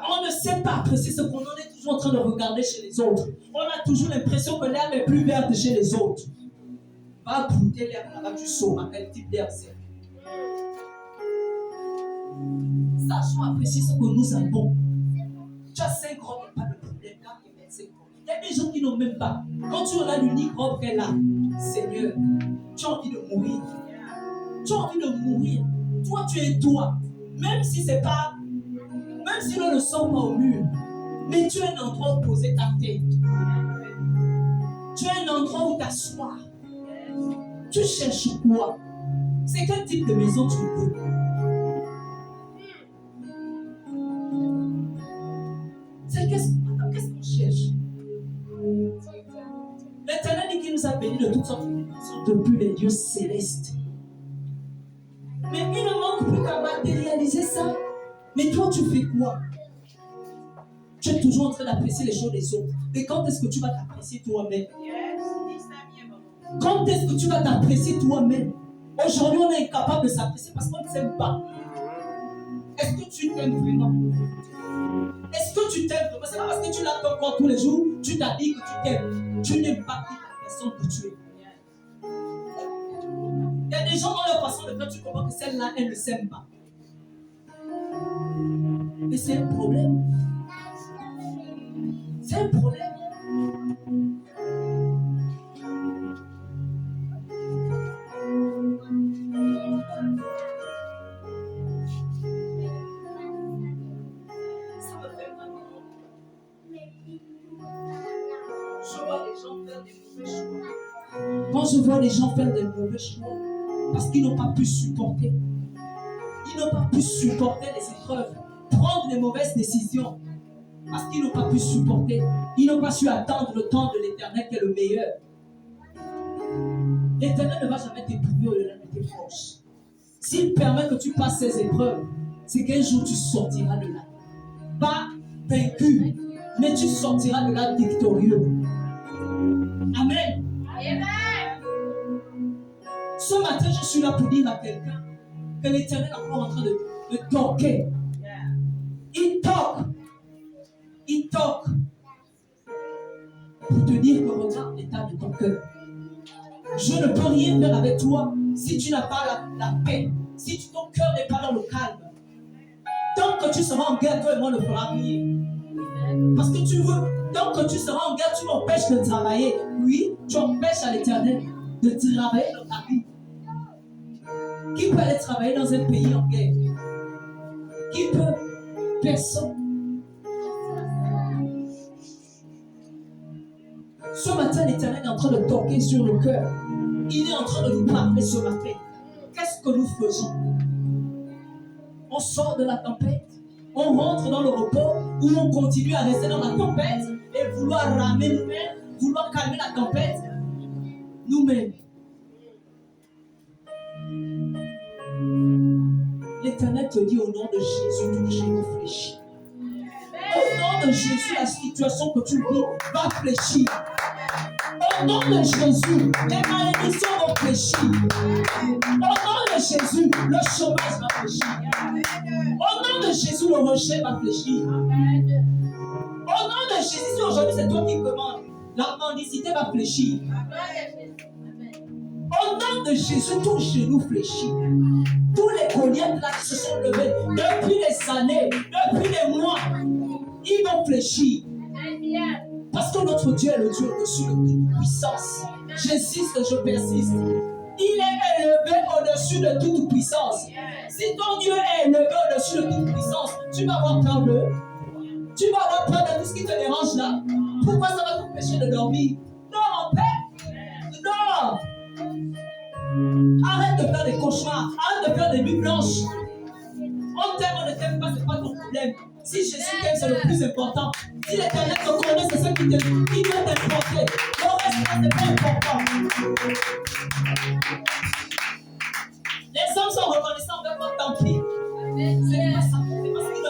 On ne sait pas apprécier ce qu'on a. On est toujours en train de regarder chez les autres. On a toujours l'impression que l'herbe est plus verte chez les autres. Va goûter l'herbe là-bas, tu sauras quel type d'herbe c'est. Sachons apprécier ce que nous avons. Tu as 5 robes, il n'y a pas de problème. Garde les 25 robes. Il y a des gens qui n'ont même pas. Quand tu as l'unique robe qu'elle a, Seigneur, tu as envie de mourir. Tu as envie de mourir. Toi, tu es toi. Même si c'est pas, même si nous ne sommes pas au mur, mais tu as un endroit où poser ta tête. Tu as un endroit où t'asseoir. Tu cherches quoi? C'est quel type de maison tu veux? Qu'est-ce qu'on cherche? L'Éternel dit qu'il nous a bénis de toutes sortes de bénédictions depuis les dieux célestes. Mais il ne manque plus qu'à matérialiser ça. Mais toi, tu fais quoi? Tu es toujours en train d'apprécier les choses des autres. Mais quand est-ce que tu vas t'apprécier toi-même? Quand est-ce que tu vas t'apprécier toi-même? Aujourd'hui, on est incapable de s'apprécier parce qu'on ne s'aime pas. Est-ce que tu t'aimes vraiment? Est-ce que tu t'aimes vraiment? C'est pas parce que tu l'as ton corps tous les jours, tu t'habilles que tu t'aimes. Tu n'aimes pas la personne que tu es. Il y a des gens dans leur façon de faire, tu comprends que celle-là, elle ne s'aime pas. Et c'est un problème. C'est un problème. Ça me fait mal. Je vois les gens faire des mauvais choix. Quand je vois les gens faire des mauvais choix, parce qu'ils n'ont pas pu supporter. Ils n'ont pas pu supporter les épreuves, prendre les mauvaises décisions. Parce qu'ils n'ont pas pu supporter. Ils n'ont pas su attendre le temps de l'Éternel qui est le meilleur. L'Éternel ne va jamais t'éprouver au-delà de tes forces. S'il permet que tu passes ces épreuves, c'est qu'un jour tu sortiras de là. Pas vaincu, mais tu sortiras de là victorieux. Amen. Amen. Ce matin, je suis là pour dire à quelqu'un que l'Éternel est encore en train de toquer. Il toque. Il toque pour te dire que regarde l'état de ton cœur. Je ne peux rien faire avec toi si tu n'as pas la paix, si ton cœur n'est pas dans le calme. Tant que tu seras en guerre, toi et moi ne fera rien. Parce que tu veux, tant que tu seras en guerre, tu m'empêches de travailler. Oui, tu empêches à l'Éternel de travailler dans ta vie. Qui peut aller travailler dans un pays en guerre? Qui peut? Personne. Ce matin, l'Éternel est en train de toquer sur le cœur. Il est en train de nous parler ce matin. Qu'est-ce que nous faisons? On sort de la tempête, on rentre dans le repos, ou on continue à rester dans la tempête et vouloir ramener nous-mêmes, vouloir calmer la tempête nous-mêmes. L'Éternel te dit au nom de Jésus, tout genou fléchit. Au nom de Jésus, la situation que tu vis va fléchir. Au nom de Jésus, les malédictions vont fléchir. Au nom de Jésus, le chômage va fléchir. Au nom de Jésus, le rejet va fléchir. Au nom de Jésus, si aujourd'hui c'est toi qui commandes, la mendicité va fléchir. Au nom de Jésus, tout genou fléchit. Tous les Goliaths là qui se sont levés depuis des années, depuis des mois, ils vont fléchir. Parce que notre Dieu est le Dieu au-dessus de toute puissance. J'insiste, je persiste. Il est élevé au-dessus de toute puissance. Si ton Dieu est élevé au-dessus de toute puissance, tu vas avoir peur de. Tu vas avoir peur de tout ce qui te dérange là. Pourquoi ça va t'empêcher de dormir? Dors en paix. Dors. Arrête de faire des cauchemars. Arrête de faire des nuits blanches. On t'aime, on ne t'aime pas, c'est pas ton problème. Si Jésus t'aime, c'est le plus important. Si l'Éternel te connaît, c'est ce qui doit t'importer. Le reste, c'est pas important. Les hommes sont reconnaissants envers moi, tant pis. Ce n'est pas ça. C'est parce qu'ils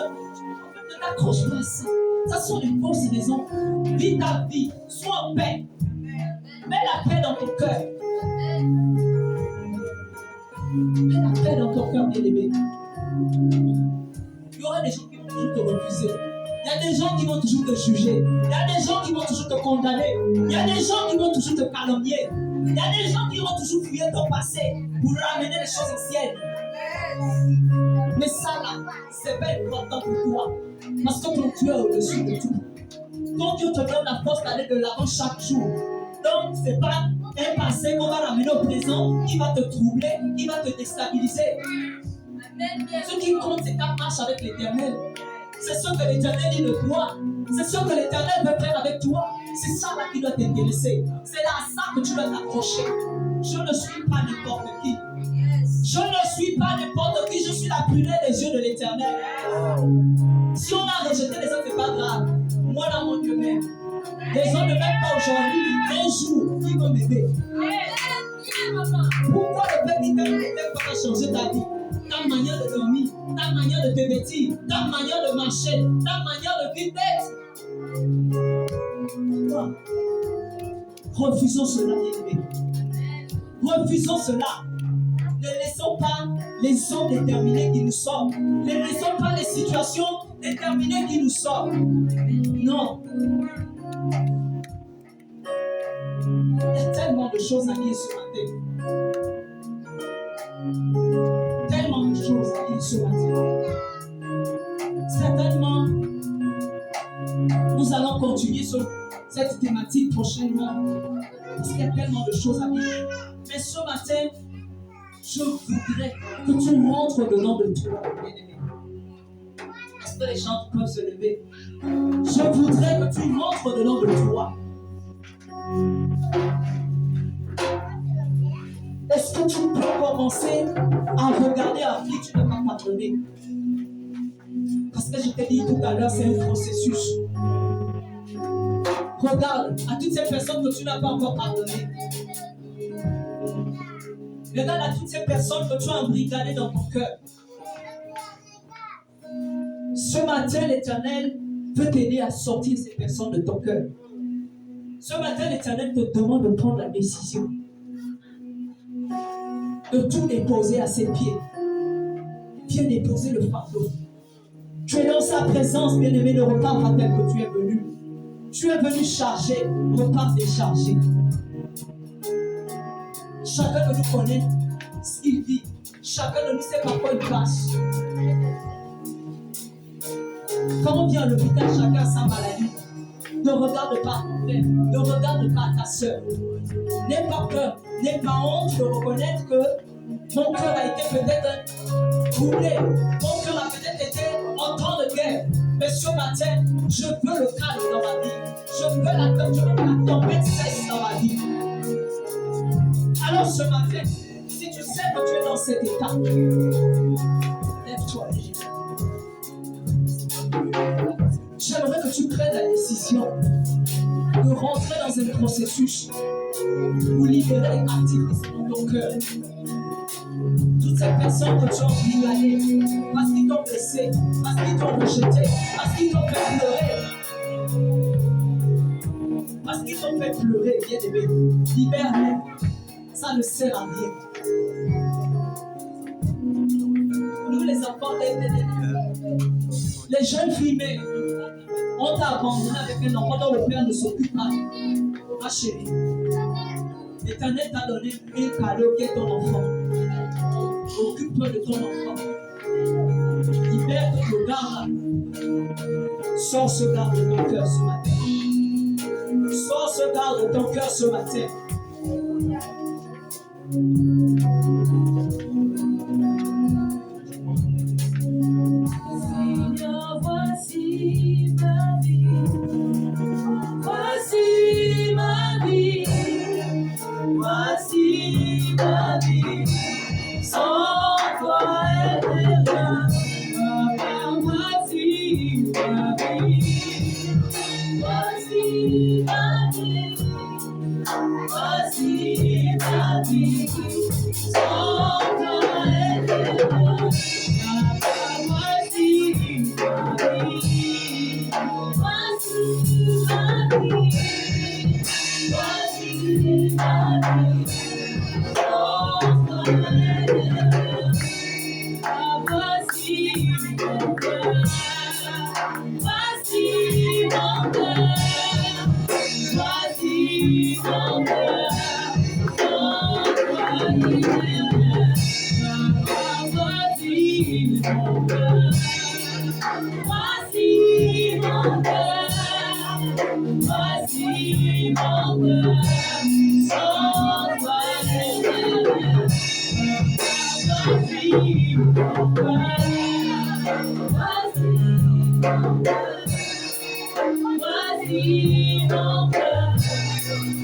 ne t'accrochent pas à ça. Ça sont des fausses raisons. Vis ta vie. Sois en paix. Mets la paix dans ton cœur. Mets la paix dans ton cœur, bien-aimé. Il y aura des gens qui vont toujours te refuser. Il y a des gens qui vont toujours te juger. Il y a des gens qui vont toujours te condamner. Il y a des gens qui vont toujours te calomnier. Il y a des gens qui vont toujours fouiller ton passé pour ramener les choses anciennes. Mais ça là, c'est pas important pour toi. Parce que ton Dieu est au-dessus de tout. Ton Dieu te donne la force d'aller de l'avant chaque jour. Donc, c'est pas un passé qu'on va ramener au présent qui va te troubler, qui va te déstabiliser. Ce qui compte, c'est ta marche avec l'Éternel. C'est ce que l'Éternel dit de toi. C'est ce que l'Éternel veut faire avec toi. C'est ça là qui doit t'intéresser. C'est là à ça que tu dois t'accrocher. Je ne suis pas n'importe qui. Je ne suis pas n'importe qui. Je suis la prunelle des yeux de l'Éternel. Si on a rejeté les autres, c'est pas grave. Moi, dans mon Dieu même. Les gens ne m'aiment pas aujourd'hui. Un jour, ils vont m'aimer. Pourquoi le fait qu'ils t'aiment pas changer ta vie? Ta manière de dormir, ta manière de te vêtir, ta manière de marcher, ta manière de vivre. Refusons cela, bien-aimé. Refusons cela. Ne laissons pas les hommes déterminés qui nous sortent. Ne laissons pas les situations déterminées qui nous sortent. Non. Il y a tellement de choses à dire ce matin. Tellement de choses à dire ce matin. Certainement, nous allons continuer sur cette thématique prochainement. Parce qu'il y a tellement de choses à dire. Mais ce matin, je voudrais que tu rentres dedans de toi, bien-aimé. Est-ce que les gens peuvent se lever? Je voudrais que tu rentres dedans de toi. Est-ce que tu peux commencer à regarder à qui tu ne vas pas pardonner? Parce que je t'ai dit tout à l'heure, c'est un processus. Regarde à toutes ces personnes que tu n'as pas encore pardonnées. Regarde à toutes ces personnes que tu as embrigadées dans ton cœur. Ce matin, l'Éternel veut t'aider à sortir ces personnes de ton cœur. Ce matin, l'Éternel te demande de prendre la décision de tout déposer à ses pieds. Viens déposer le fardeau. Tu es dans sa présence, bien-aimé, ne repars pas tel que tu es venu. Tu es venu charger, repars décharger. Chacun de nous connaît ce qu'il vit. Chacun de nous sait par quoi il passe. Quand on vient à l'hôpital, chacun a sa maladie. Ne regarde pas ton frère, ne regarde pas ta soeur. N'aie pas peur, n'aie pas honte de reconnaître que Mon cœur a été peut-être brûlé. Mon cœur a peut-être été en temps de guerre. Mais ce matin, je veux le calme dans ma vie. Je veux la tempête cesse dans ma vie. Alors ce matin, si tu sais que tu es dans cet état, lève-toi. J'aimerais que tu prennes la décision de rentrer dans un processus pour libérer les captifs dans ton cœur. Toutes ces personnes que tu as envie d'aller, parce qu'ils t'ont blessé, parce qu'ils t'ont rejeté, parce qu'ils t'ont fait pleurer. Parce qu'ils t'ont fait pleurer, bien-aimé. Libère-les. Ça ne sert à rien. Nous, les enfants, les jeunes filles, mais on t'a abandonné avec un enfant dont le père ne s'occupe pas. Ma chérie, l'Éternel t'a donné un cadeau qui est ton enfant. Occupe-toi de ton enfant. Libère le garde. Sors ce garde de ton cœur ce matin. Sors ce garde de ton cœur ce matin. Seigneur, voici ma vie. Voici ma vie. Voici ma vie. Sans toi, elle est là. Papa, voici ma vie. Voici ma vie. Voici ma vie. Sans toi, elle est là. Papa, voici ma vie. Voici ma vie. Voici ma vie. Sans toi, elle est là. Voici mon cœur. Voici mon cœur. Voici mon cœur. Sans toi, il est là. Voici mon cœur. Voici mon cœur. Voici mon cœur. Sans toi, il est là. Voici mon cœur. Voici mon cœur. Voici mon cœur.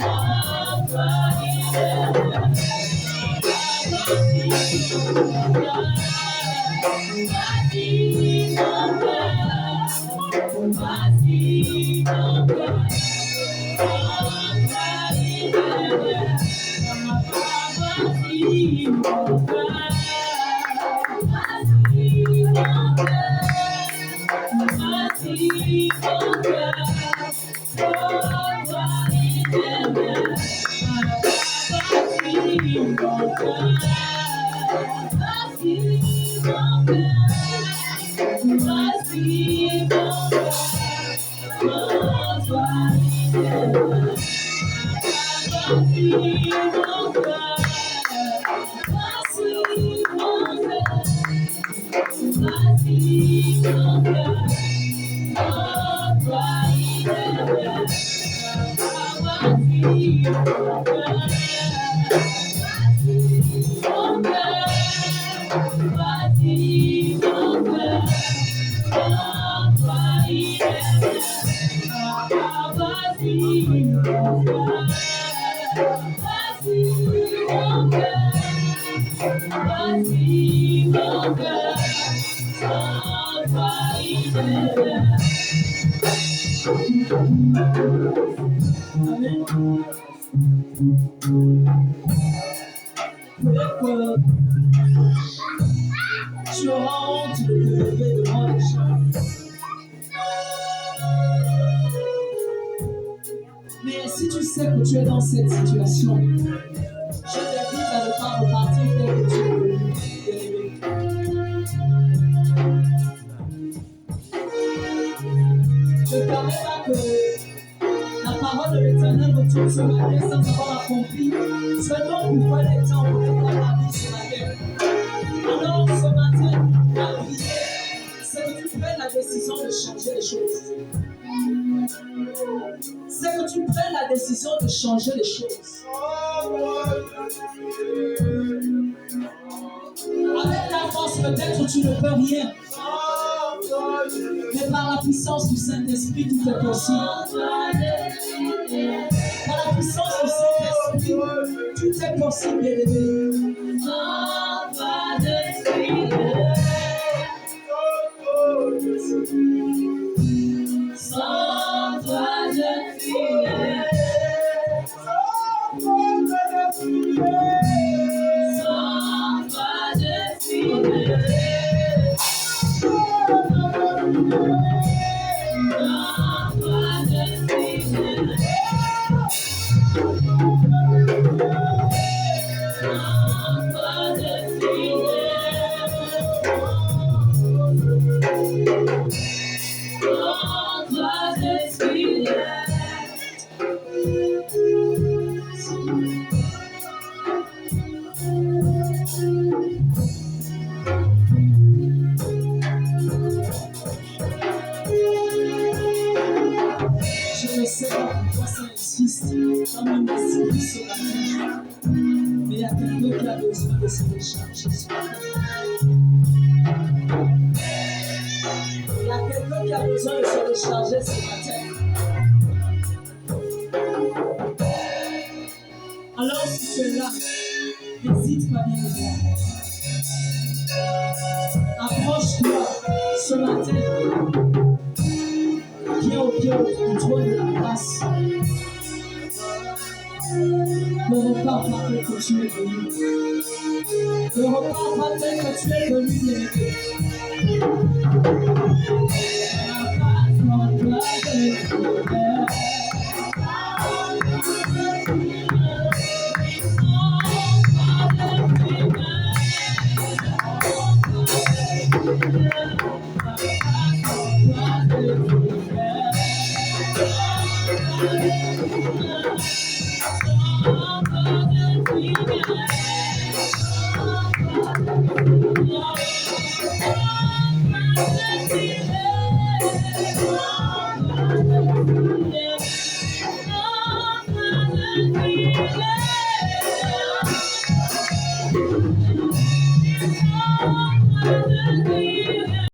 Sans toi, il est là. Voici mon cœur. Voici mon cœur. Voici mon cœur. Sans toi, il est là. Voici mon cœur. Voici mon cœur. Voici mon cœur. Sans toi, il est là. Voici mon cœur. Voici mon cœur. Voici mon cœur. Sans toi, il est là. Voici mon cœur. Voici mon cœur. Voici mon cœur. Sans toi, il est là. Voici mon cœur. Voici mon cœur. Voici mon cœur. Sans toi, il est là. Voici mon cœur. Voici mon cœur. Voici mon cœur. Sans toi, il est là. Amen. Peut-être que tu auras honte de te lever devant les gens. Mais si tu sais que tu es dans cette situation, je t'invite à ne pas repartir tel que tu es venu, bien-aimé. Ne permets pas que la parole de l'Éternel retourne ce matin sans avoir accompli ce dont vous prenez le temps pour être dans la vie ce matin. Alors ce matin, la prière, c'est que tu prennes la décision de changer les choses. C'est que tu prennes la décision de changer les choses. Peut-être tu ne peux rien. Mais par la puissance du Saint-Esprit, tout est possible. Par la puissance du Saint-Esprit, tout est possible, bien-aimé. Sans toi, je suis mais il y a quelqu'un qui a besoin de se décharger ce matin. Il y a quelqu'un qui a besoin de se décharger ce matin. Alors si tu es là, n'hésite pas bien de voir. Approche-toi ce matin. Viens au pied du trône de la grâce. Ne repars pas tel que tu es venu. Ne repars pas tel que tu es venu, bien-aimé.